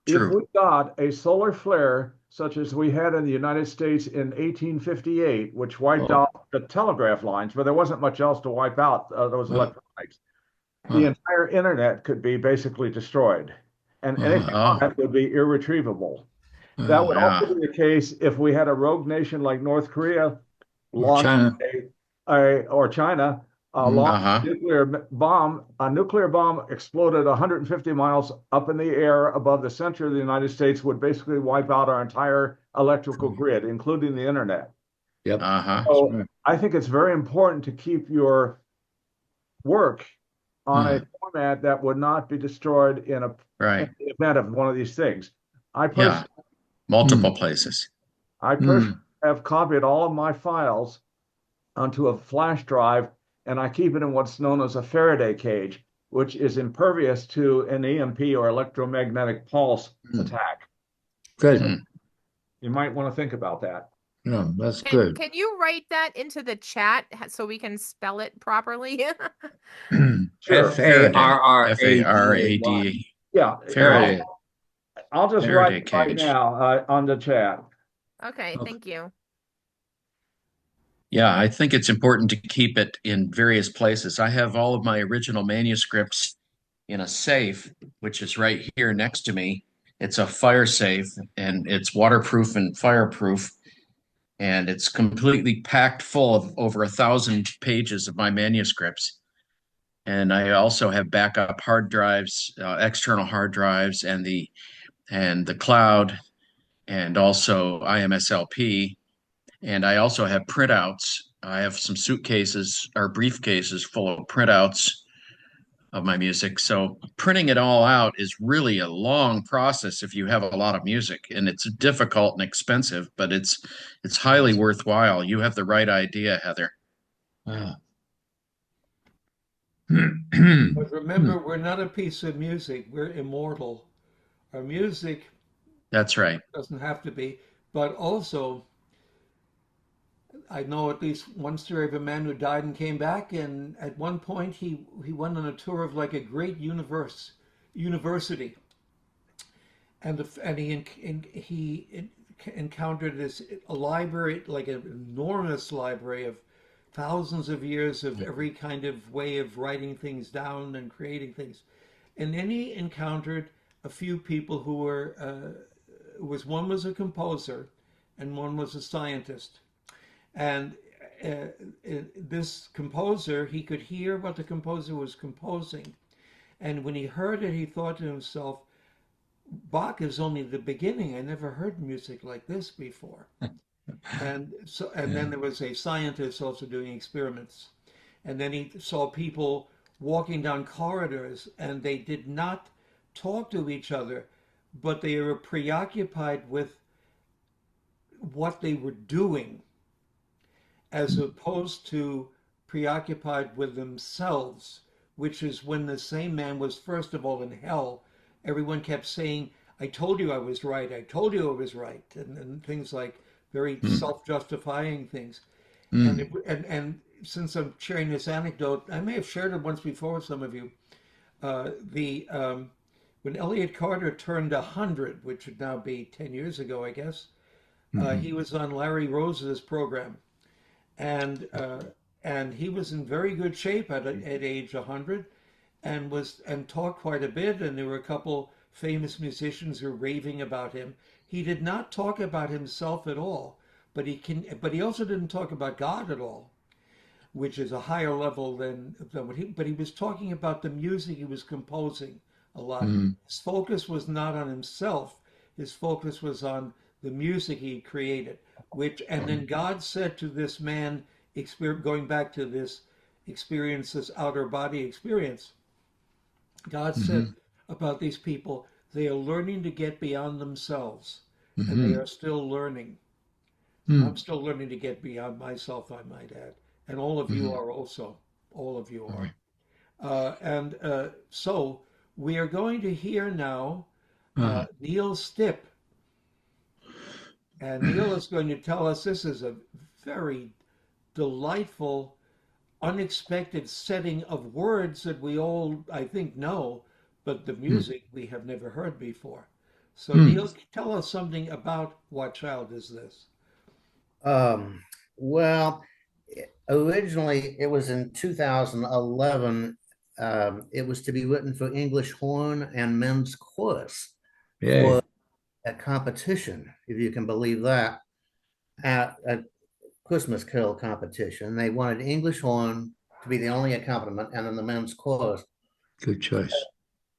we got a solar flare such as we had in the United States in 1858, which wiped out the telegraph lines, but there wasn't much else to wipe out those electronics, the entire internet could be basically destroyed, and anything on it would be irretrievable. That would also be the case if we had a rogue nation like North Korea launch or China launch a nuclear bomb. A nuclear bomb exploded 150 miles up in the air above the center of the United States would basically wipe out our entire electrical grid, including the internet. So I think it's very important to keep your work on a format that would not be destroyed in the event of one of these things. I personally multiple places. I personally have copied all of my files onto a flash drive, and I keep it in what's known as a Faraday cage, which is impervious to an EMP or electromagnetic pulse attack. Good. You might want to think about that. No, that's good. Can you write that into the chat so we can spell it properly? Sure. F-A-R-A-D. Yeah. Faraday. I'll just write it right now on the chat. Okay, thank you. Yeah, I think it's important to keep it in various places. I have all of my original manuscripts in a safe, which is right here next to me. It's a fire safe, and it's waterproof and fireproof, and it's completely packed full of over 1,000 pages of my manuscripts. And I also have backup hard drives, external hard drives, and the cloud, and also IMSLP. And I also have printouts. I have some suitcases or briefcases full of printouts of my music. So printing it all out is really a long process if you have a lot of music, and it's difficult and expensive, but it's highly worthwhile. You have the right idea, Heather. But remember, we're not a piece of music. We're immortal. Our music, that's right, doesn't have to be, but also I know at least one story of a man who died and came back, and at one point he went on a tour of like a great university, and he encountered a library, like an enormous library of thousands of years of every kind of way of writing things down and creating things, and then he encountered a few people who were one was a composer and one was a scientist. And this composer, he could hear what the composer was composing. And when he heard it, he thought to himself, Bach is only the beginning. I never heard music like this before. And then there was a scientist also doing experiments. And then he saw people walking down corridors and they did not talk to each other, but they were preoccupied with what they were doing as opposed to preoccupied with themselves, which is when the same man was first of all in hell. Everyone kept saying, I told you I was right. I told you I was right. And things like very self-justifying things. And since I'm sharing this anecdote, I may have shared it once before with some of you. When Elliot Carter turned 100, which would now be 10 years ago, I guess, he was on Larry Rose's program, and he was in very good shape at age 100, and talked quite a bit. And there were a couple famous musicians who were raving about him. He did not talk about himself at all, but he also didn't talk about God at all, which is a higher level than what but he was talking about the music he was composing a lot. His focus was not on himself. His focus was on the music he created, and then God said to this man, going back to this experience, this outer body experience, God said about these people, they are learning to get beyond themselves, and they are still learning. I'm still learning to get beyond myself, I might add. And all of you are also. All of you are. So we are going to hear now Neil Stipp. And Neil is going to tell us, this is a very delightful, unexpected setting of words that we all, I think, know, but the music we have never heard before. So Neil, tell us something about What Child Is This? Well, originally it was in 2011. It was to be written for English horn and men's chorus for a competition, if you can believe that, at a Christmas carol competition. They wanted English horn to be the only accompaniment, and then the men's chorus. Good choice.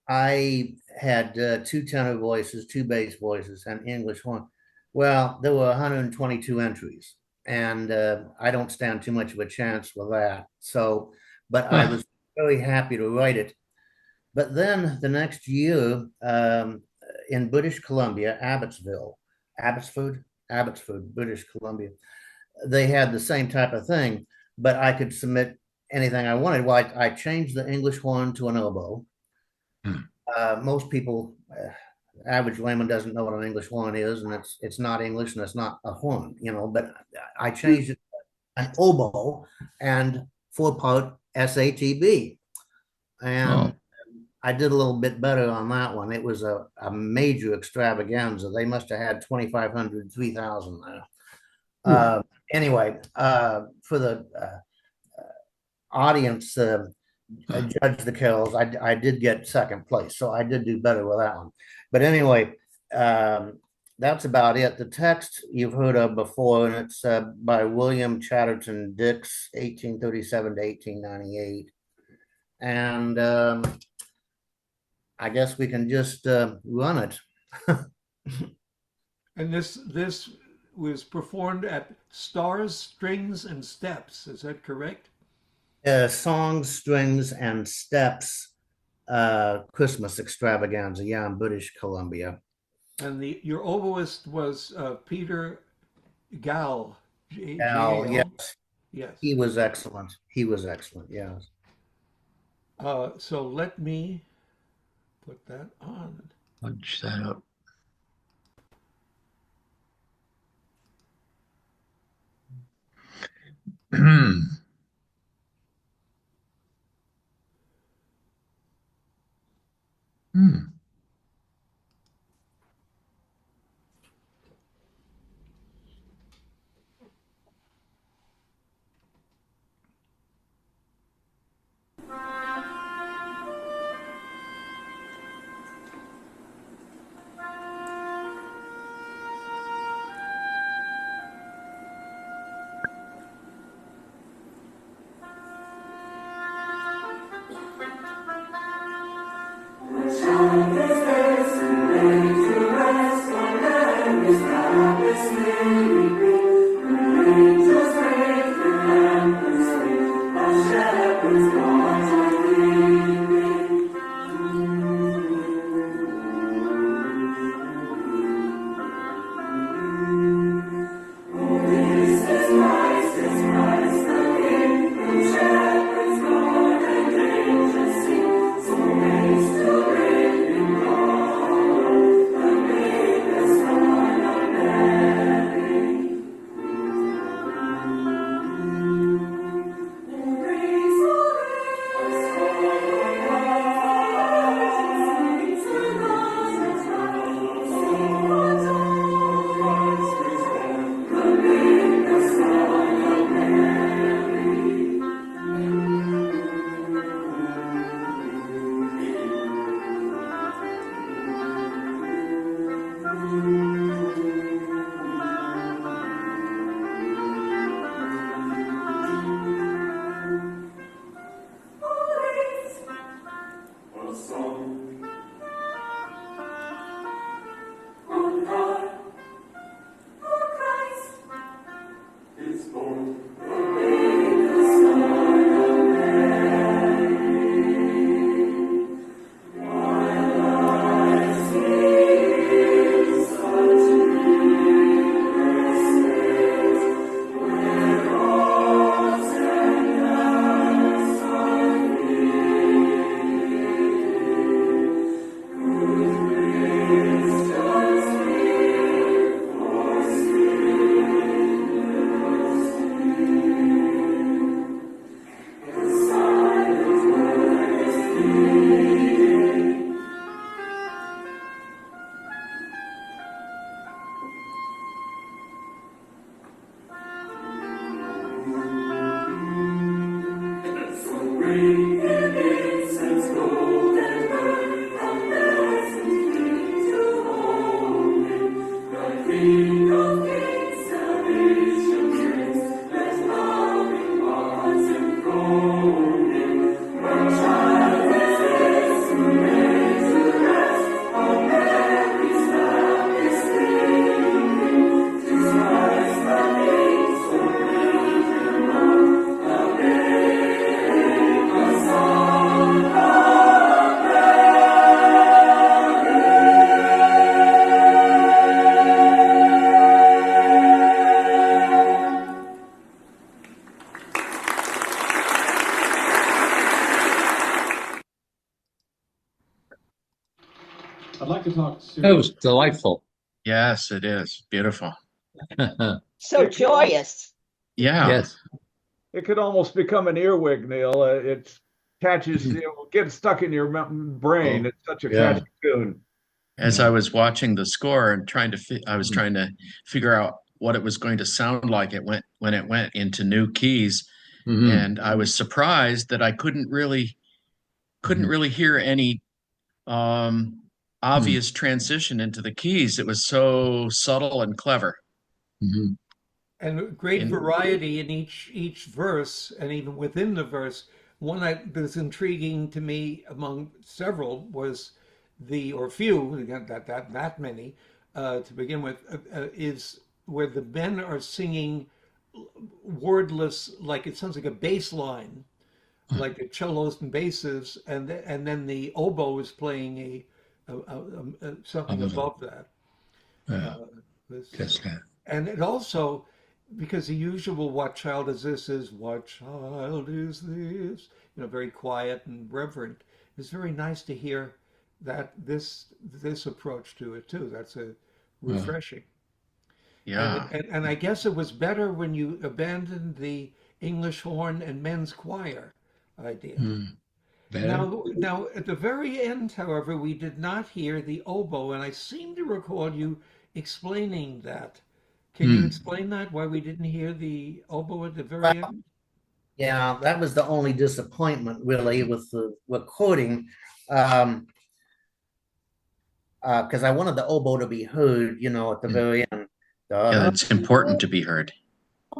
I had 2 tenor voices, 2 bass voices, and English horn. Well, there were 122 entries, and I don't stand too much of a chance with that. So, but I was very happy to write it. But then the next year, in British Columbia, Abbotsford, British Columbia, they had the same type of thing, but I could submit anything I wanted. Well, I changed the English horn to an oboe. Most people, average layman doesn't know what an English horn is, and it's not English and it's not a horn, but I changed it to an oboe and 4-part SATB. And I did a little bit better on that one. It was a major extravaganza. They must have had 2,500, 3,000 there. Anyway, for the audience judge the carols, I did get second place, so I did do better with that one. But anyway, that's about it. The text you've heard of before, and it's by William Chatterton Dix, 1837 to 1898. And I guess we can just run it. And this was performed at Stars, Strings, and Steps. Is that correct? Songs, Strings, and Steps Christmas extravaganza, in British Columbia. And your oboist was Peter Gall. Gall, yes. Yes. He was excellent. Yes. So let me put that on. Punch that up. I'd like to talk. That was delightful. Yes, it is beautiful. So joyous. Yeah. Yes. It could almost become an earwig, Neil. It catches, gets stuck in your brain. It's such a catchy tune. As I was watching the score and I was trying to figure out what it was going to sound like when it went into new keys, and I was surprised that I couldn't really hear any obvious transition into the keys. It was so subtle and clever. And great variety in each verse, and even within the verse. One that was intriguing to me among several was that many to begin with, is where the men are singing wordless, like it sounds like a bass line, like the cellos and basses, and then the oboe is playing something above that. And it also, because the usual "What child is this?" is "What child is this?" Very quiet and reverent. It's very nice to hear that this approach to it too. That's refreshing. Yeah. And I guess it was better when you abandoned the English horn and men's choir idea. Now at the very end, however, we did not hear the oboe, and I seem to recall you explaining that. Can you explain that, why we didn't hear the oboe at the very end? Yeah, that was the only disappointment really with the quoting, because I wanted the oboe to be heard, at the very end. Yeah, it's important to be heard.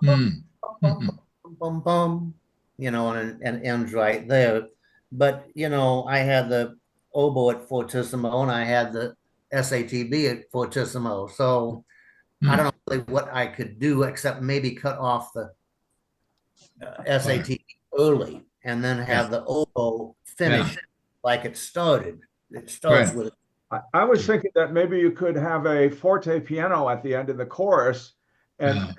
Bum, bum, and ends right there. But I had the oboe at fortissimo and I had the SATB at fortissimo, so I don't know really what I could do except maybe cut off the SAT early and then have the oboe finish like it started. It starts with. I was thinking that maybe you could have a forte piano at the end of the chorus and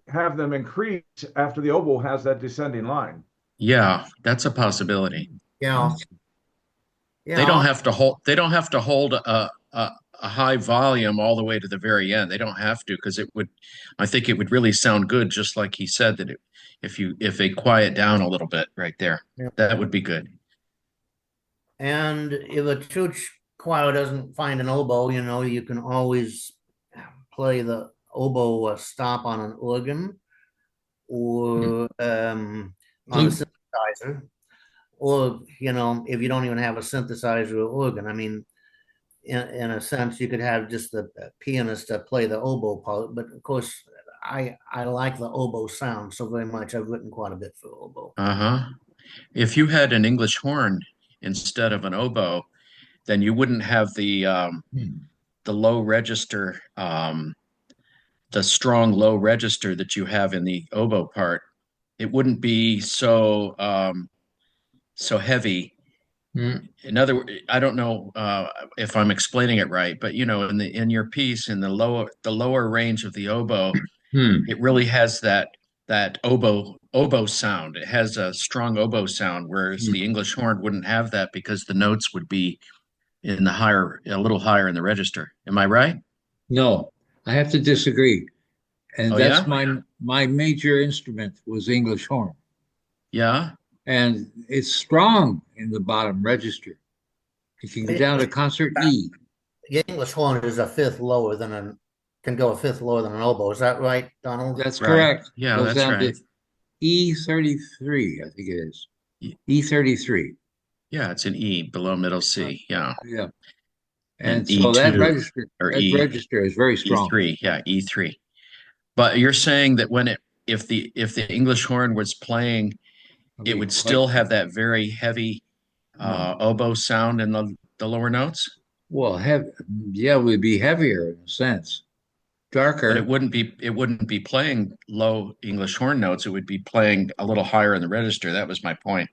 have them increase after the oboe has that descending line. Yeah, that's a possibility. Yeah. They don't have to hold. They don't have to hold a high volume all the way to the very end. They don't have to, because it would. I think it would really sound good, just like he said that if they quiet down a little bit right there, that would be good. And if a church choir doesn't find an oboe, you can always play the oboe stop on an organ or on a synthesizer. Or, if you don't even have a synthesizer or organ, I mean, in a sense, you could have just the pianist play the oboe part. But of course, I like the oboe sound so very much. I've written quite a bit for oboe. If you had an English horn instead of an oboe, then you wouldn't have the low register, the strong low register that you have in the oboe part. It wouldn't be so heavy. In other words, I don't know if I'm explaining it right, but in your piece, in the lower range of the oboe, it really has that oboe sound. It has a strong oboe sound, whereas the English horn wouldn't have that, because the notes would be in a little higher in the register. Am I right? No, I have to disagree. And that's my major instrument was English horn. Yeah. And it's strong in the bottom register. You can go down to concert E. The English horn is can go a fifth lower than an oboe. Is that right, Donald? That's correct. Yeah, goes that's down right. to E33, I think it is. E33. Yeah, it's an E below middle C. Yeah. Yeah. And so E2 that register is very strong. E3, yeah, E3. But you're saying that if the English horn was playing, it would still have that very heavy oboe sound in the lower notes? Well, it would be heavier in a sense. Darker. But it wouldn't be playing low English horn notes. It would be playing a little higher in the register. That was my point.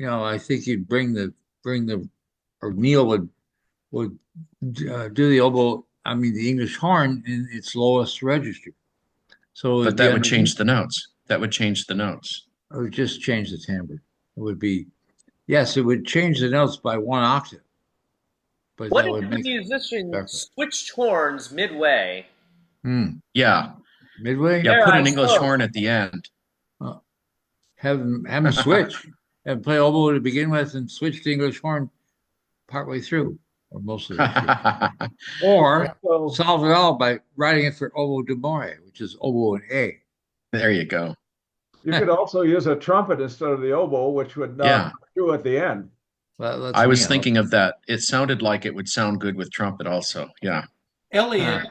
I think you'd or Neil would do the oboe, the English horn in its lowest register. So, but that would change the notes. That would change the notes. It would just change the timbre. It would be, yes, it would change the notes by one octave. But what if the musician switched horns midway? Yeah. Midway? Yeah, put an English horn at the end. Have them switch and play oboe to begin with and switch to English horn partway through, or most of it. Or solve it all by writing it for oboe d'amore, which is oboe and A. There you go. You could also use a trumpet instead of the oboe, which would not do at the end. Well, I was thinking of that. It sounded like it would sound good with trumpet also. Yeah. Elliot,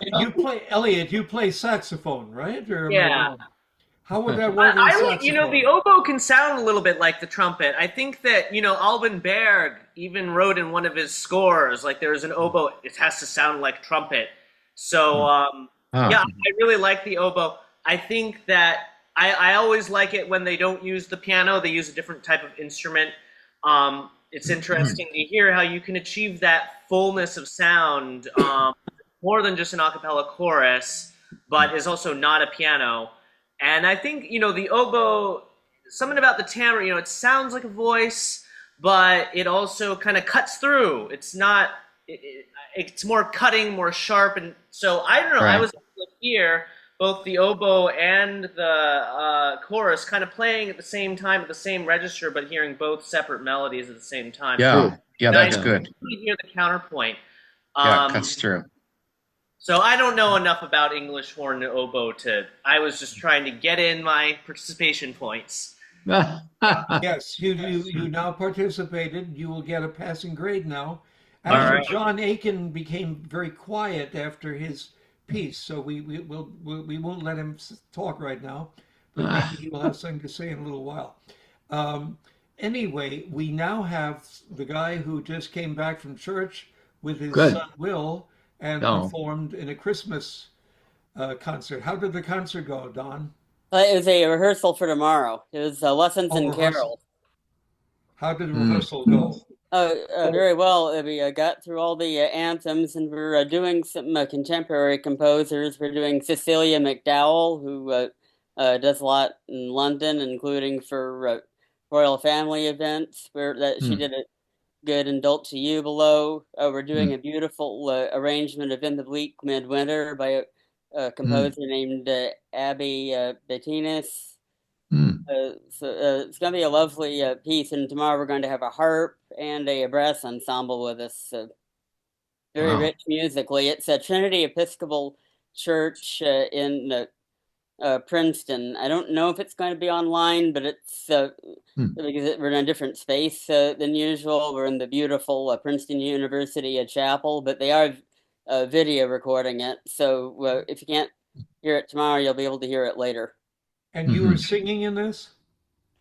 you play saxophone, right? Or yeah. How would that work? The oboe can sound a little bit like the trumpet. I think that, Alban Berg even wrote in one of his scores, like there's an oboe, it has to sound like trumpet. So, I really like the oboe. I think that I always like it when they don't use the piano, they use a different type of instrument. It's interesting to hear how you can achieve that fullness of sound more than just an a cappella chorus, but is also not a piano. And I think, the oboe, something about the timbre, it sounds like a voice, but it also kind of cuts through. It's not, it's more cutting, more sharp. And so, I don't know, I was able to hear both the oboe and the chorus kind of playing at the same time, at the same register, but hearing both separate melodies at the same time. Yeah, that's good. You hear the counterpoint. It cuts through. So I don't know enough about English horn and oboe I was just trying to get in my participation points. Yes, you now participated. You will get a passing grade now. Actually, John Akin became very quiet after his piece, so we won't let him talk right now, but maybe he will have something to say in a little while. Anyway, we now have the guy who just came back from church with his son Will and performed in a Christmas concert. How did the concert go, Don? It was a rehearsal for tomorrow. It was lessons and carols. How did the rehearsal go? Very well. We got through all the anthems, and we're doing some contemporary composers. We're doing Cecilia McDowell, who does a lot in London, including for royal family events. She did a good and Dulce Jubilo. We're doing a beautiful arrangement of In the Bleak Midwinter by a composer named Abby Bettinas. It's going to be a lovely piece, and tomorrow we're going to have a harp and a brass ensemble with us. Very rich musically. It's a Trinity Episcopal Church in Princeton. I don't know if it's going to be online, but it's because we're in a different space than usual. We're in the beautiful Princeton University chapel, but they are video recording it. So if you can't hear it tomorrow, you'll be able to hear it later. And you were singing in this?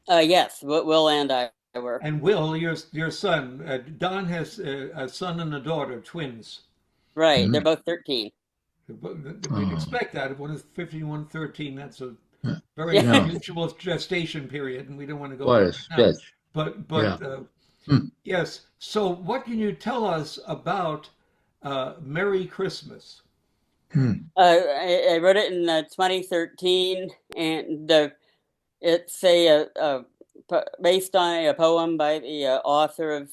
Yes, Will and I were. And Will, your son, Don has a son and a daughter, twins. Right, they're both 13. We'd expect that. If one is 15, one 13, that's a very unusual gestation period, and we don't want to go Quite a stretch. But yes. So what can you tell us about Merry Christmas? I wrote it in 2013, and it's based on a poem by the author of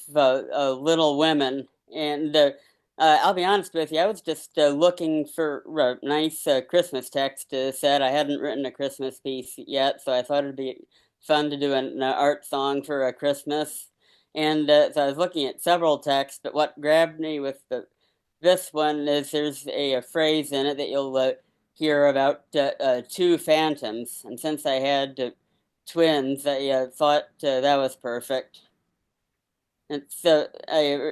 Little Women. And I'll be honest with you, I was just looking for a nice Christmas text set. I hadn't written a Christmas piece yet, so I thought it'd be fun to do an art song for Christmas. And so I was looking at several texts, but what grabbed me with this one is there's a phrase in it that you'll hear about two phantoms. And since I had twins, I thought that was perfect. And so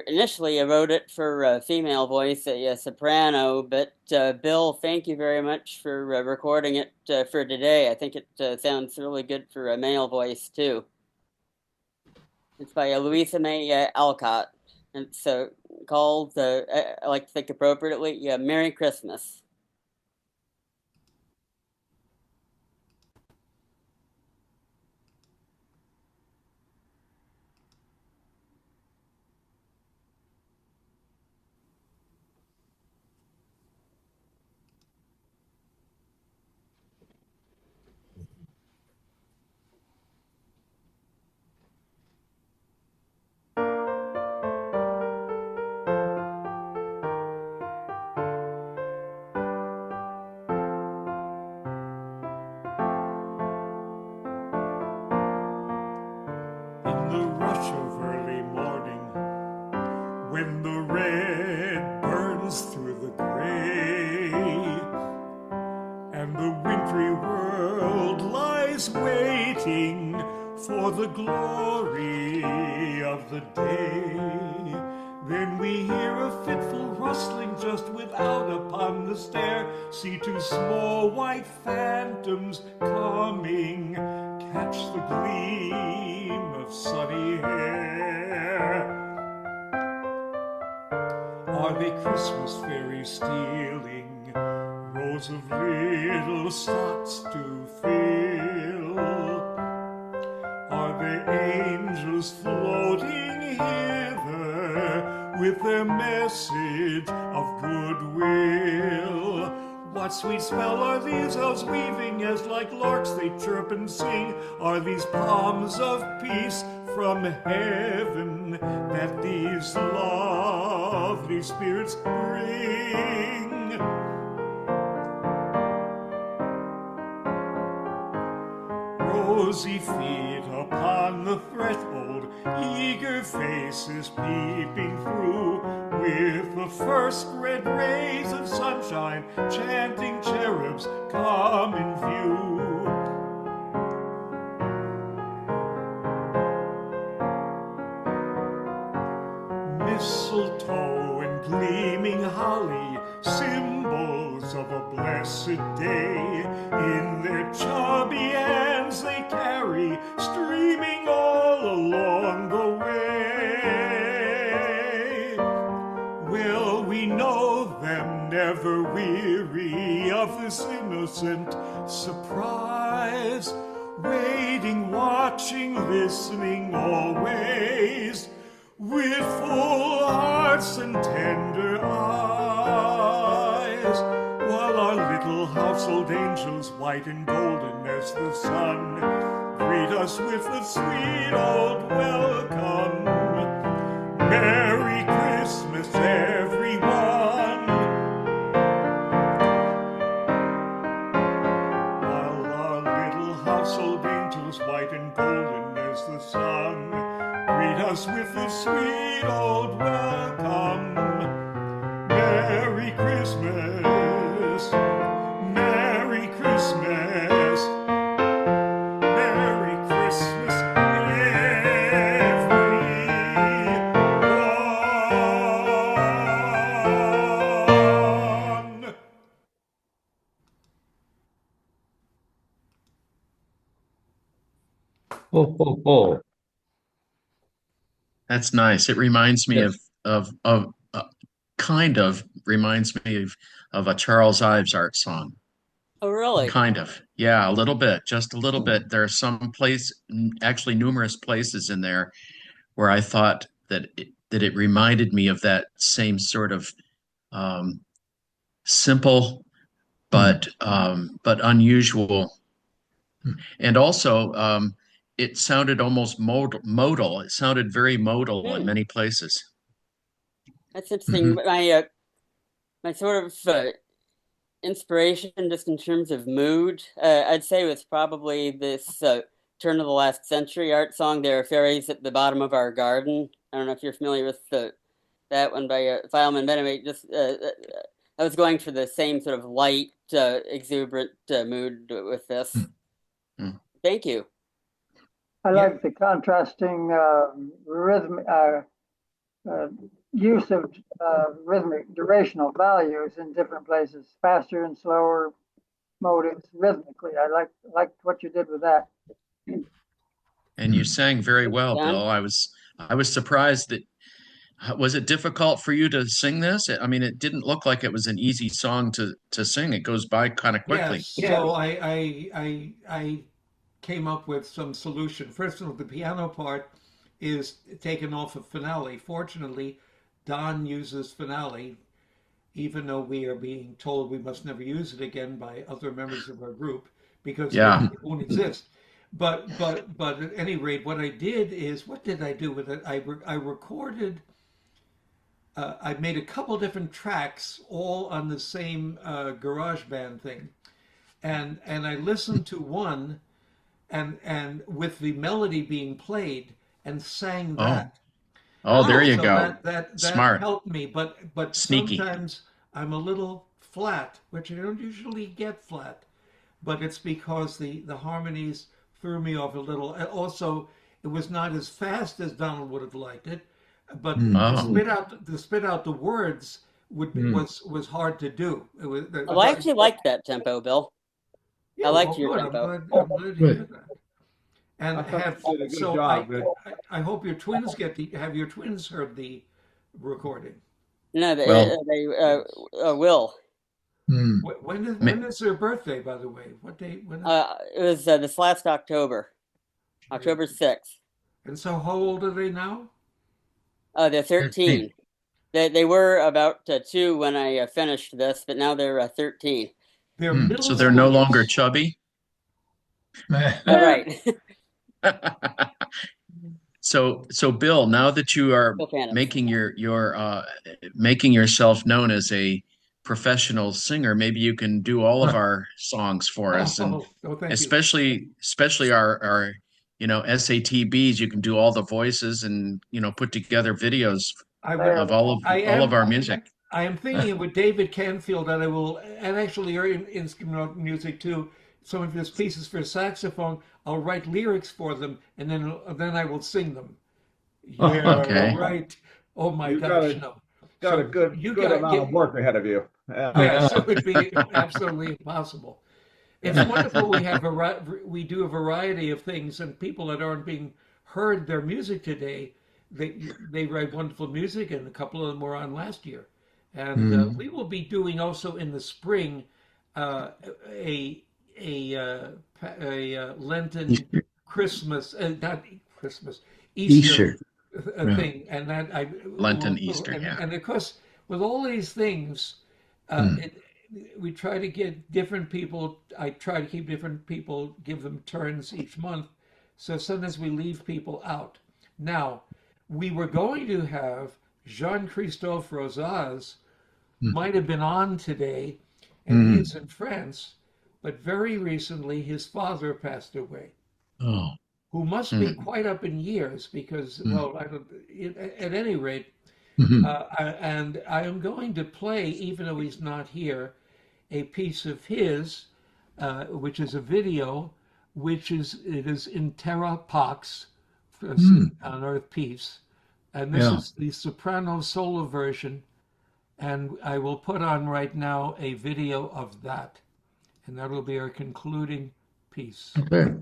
initially I wrote it for a female voice, a soprano, but Bill, thank you very much for recording it for today. I think it sounds really good for a male voice too. It's by Louisa May Alcott. And so called, I like to think appropriately, Merry Christmas. The glory of the day. Then we hear a fitful rustling just without upon the stair. See two small white phantoms coming, catch the gleam of sunny hair. Are they Christmas fairies stealing rows of little slots to fill? Are they angels floating hither with their message of goodwill? What sweet spell are these elves weaving as like larks they chirp and sing? Are these palms of peace from heaven that these lovely spirits bring? Rosy feet upon the threshold, eager faces peeping through, with the first red rays of sunshine, chanting cherubs come in view. Mistletoe and gleaming holly, symbols of a blessed day, in their chubby hands they carry, streaming all along the way. Will we know them, never weary of this innocent surprise? waiting, watching, listening always, with full hearts and tender eyes, while our little household angels, white and golden as the sun, greet us with a sweet old welcome. Merry Christmas, everyone. While our little household angels, white and golden as the sun, greet us with a sweet old welcome. Merry Christmas, Merry Christmas, Merry Christmas, everyone. Ho, ho, ho. That's nice. It reminds me of kind of reminds me of a Charles Ives art song. Oh, really? Kind of. Yeah, a little bit, just a little bit. There are actually numerous places in there where I thought that it reminded me of that same sort of simple but unusual. And also it sounded almost modal. It sounded very modal in many places. That's interesting. My sort of inspiration, just in terms of mood, I'd say was probably this turn of the last century art song. There are fairies at the bottom of our garden. I don't know if you're familiar with that one by Fileman. But anyway, just I was going for the same sort of light, exuberant mood with this. Thank you. I like the contrasting rhythm use of rhythmic durational values in different places, faster and slower motives rhythmically. I liked what you did with that. And you sang very well, Bill. I was surprised that. Was it difficult for you to sing this? I mean, it didn't look like it was an easy song to sing. It goes by kind of quickly. Yes, so I came up with some solution. First of all, the piano part is taken off of Finale. Fortunately, Don uses Finale, even though we are being told we must never use it again by other members of our group because it won't exist. But at any rate, what I did is, what did I do with it? I recorded. I made a couple different tracks, all on the same GarageBand thing, and I listened to one, and with the melody being played, and sang that. Oh, there you go. That Smart. helped me, but Sneaky. Sometimes I'm a little flat, which I don't usually get flat, but it's because the harmonies threw me off a little. And also, it was not as fast as Donald would have liked it, but to spit out the words was hard to do. I actually liked that tempo, Bill. Yeah, I liked your tempo. I'm glad to hear that. And I hope your twins have your twins heard the recording? No, they will. When is their birthday, by the way? What date? It was this last October, October 6th. And so how old are they now? They're 13. They were about 2 when I finished this, but now they're 13. So they're no longer chubby? Right. So Bill, now that you are making making yourself known as a professional singer, maybe you can do all of our songs for us, and especially our SATBs. You can do all the voices and put together videos of all of our music. I am thinking with David Canfield that I will, and actually your instrumental music too. Some of his pieces for saxophone, I'll write lyrics for them, and then I will sing them. Yeah, okay. Right. Oh my gosh, no. Got a good amount of work ahead of you. Yes, it would be absolutely impossible. It's wonderful we do a variety of things, and people that aren't being heard their music today, they write wonderful music, and a couple of them were on last year. And we will be doing also in the spring a Lenten Easter. Christmas, not Christmas, Easter. thing, and that Lenten Easter, yeah. And of course, with all these things, we try to get different people. I try to keep different people, give them turns each month. So sometimes we leave people out. Now, we were going to have Jean-Christophe Rosaz, might have been on today, and he is in France, but very recently his father passed away. Oh. Who must be quite up in years because, well, at any rate, and I am going to play, even though he's not here, a piece of his, which is a video, it is in Terra Pax, on Earth Peace, and this is the soprano solo version, and I will put on right now a video of that, and that will be our concluding piece. Okay.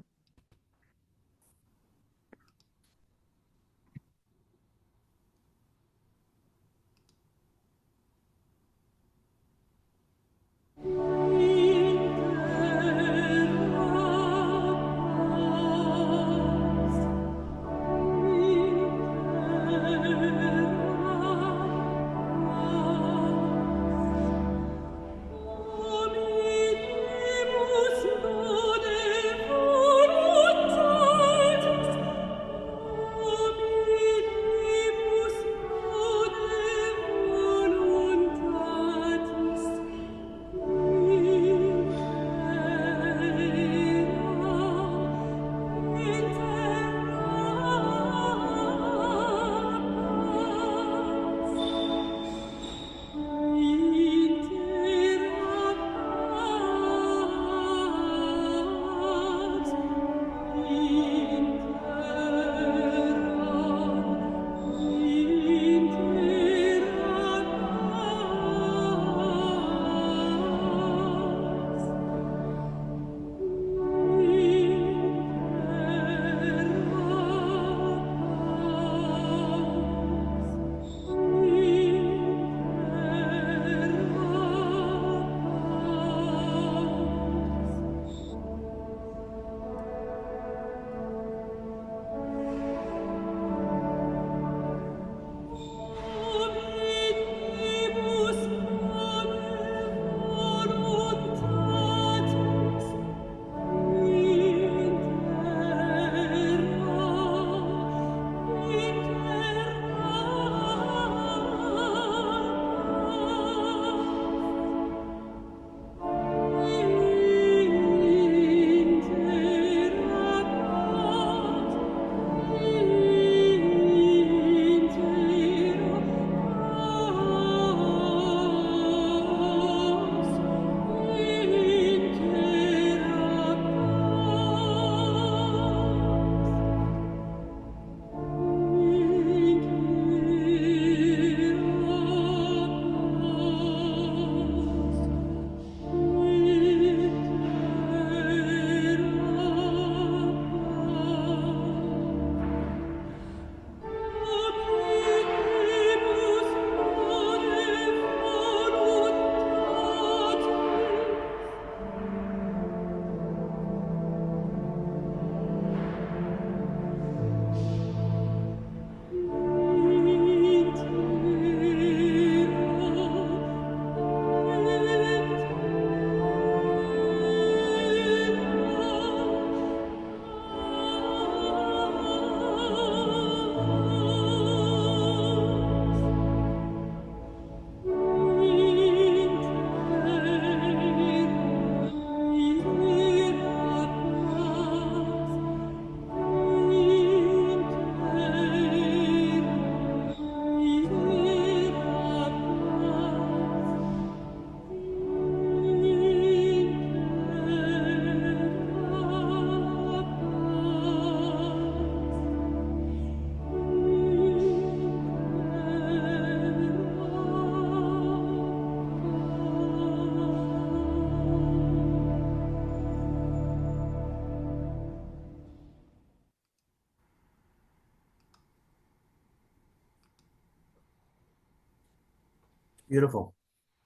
Beautiful.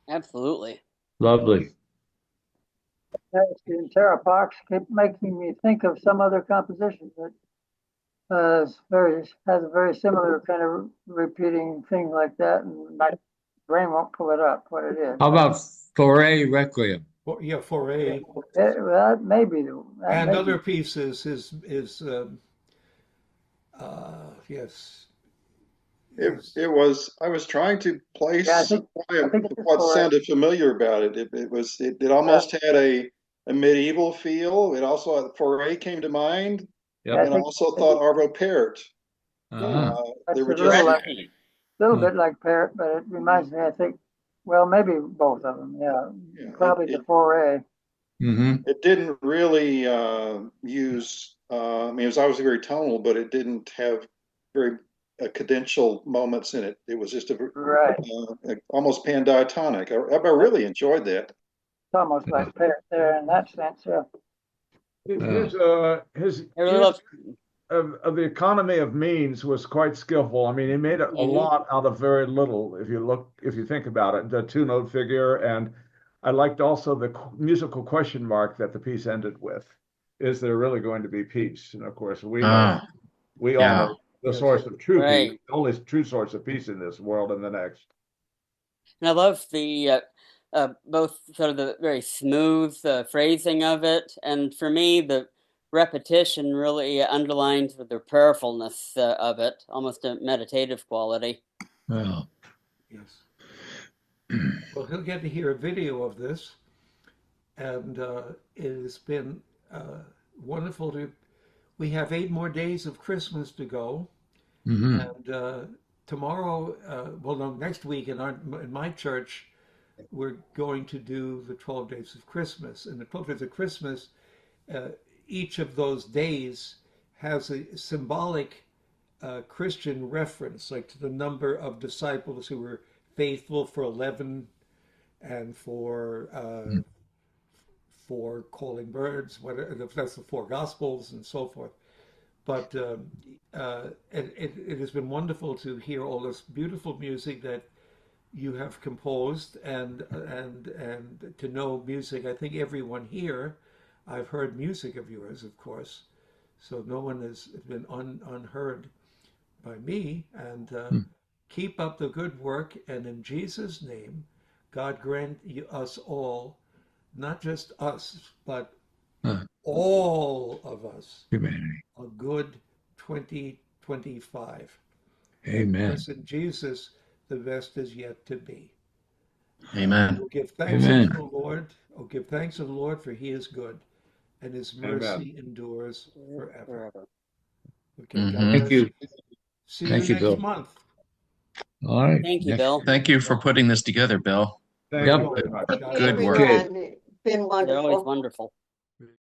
Absolutely. Lovely. in Terra Parks kept making me think of some other composition that has a very similar kind of repeating thing like that, and my brain won't pull it up what it is. How about Fauré Requiem? Well, yeah, Fauré. That may be and other pieces is yes. It was. I was trying to place what sounded familiar about it. It almost had a medieval feel. It also Fauré came to mind, and I also thought Arvo Pärt. They were just a little bit like Pärt, but it reminds me. I think, well, maybe both of them. Yeah, probably the Fauré. It didn't really use. I mean, it was obviously very tonal, but it didn't have very cadential moments in it. It was just almost pandiatonic. I really enjoyed that. It's almost like Pärt there in that sense. Yeah. His of the economy of means was quite skillful. I mean, he made a lot out of very little. If you think about it, the 2-note figure, and I liked also the musical question mark that the piece ended with. Is there really going to be peace? And of course, we all know the source of true peace, the only true source of peace in this world and the next. And I love the both sort of the very smooth phrasing of it, and for me, the repetition really underlines the prayerfulness of it, almost a meditative quality. Well, yes. Well, he'll get to hear a video of this, and it has been wonderful to. We have 8 more days of Christmas to go, and tomorrow, next week in my church, we're going to do the 12 days of Christmas, and the 12 days of Christmas. Each of those days has a symbolic Christian reference, like to the number of disciples who were faithful for 11, and for calling birds. That's the 4 Gospels and so forth. But it has been wonderful to hear all this beautiful music that you have composed, and to know music. I think everyone here. I've heard music of yours, of course, so no one has been unheard by me. And keep up the good work, and in Jesus' name, God grant us all, not just us, but all of us, humanity, a good 2025. Amen. Because in Jesus, the best is yet to be. Amen. We'll give thanks to the Lord. Oh, give thanks to the Lord, for He is good, and His mercy endures forever. Okay, Thank you. See you next month. All right. Thank you, Bill. Thank you for putting this together, Bill. Thank you very much. Good work. It's been wonderful. They're always wonderful.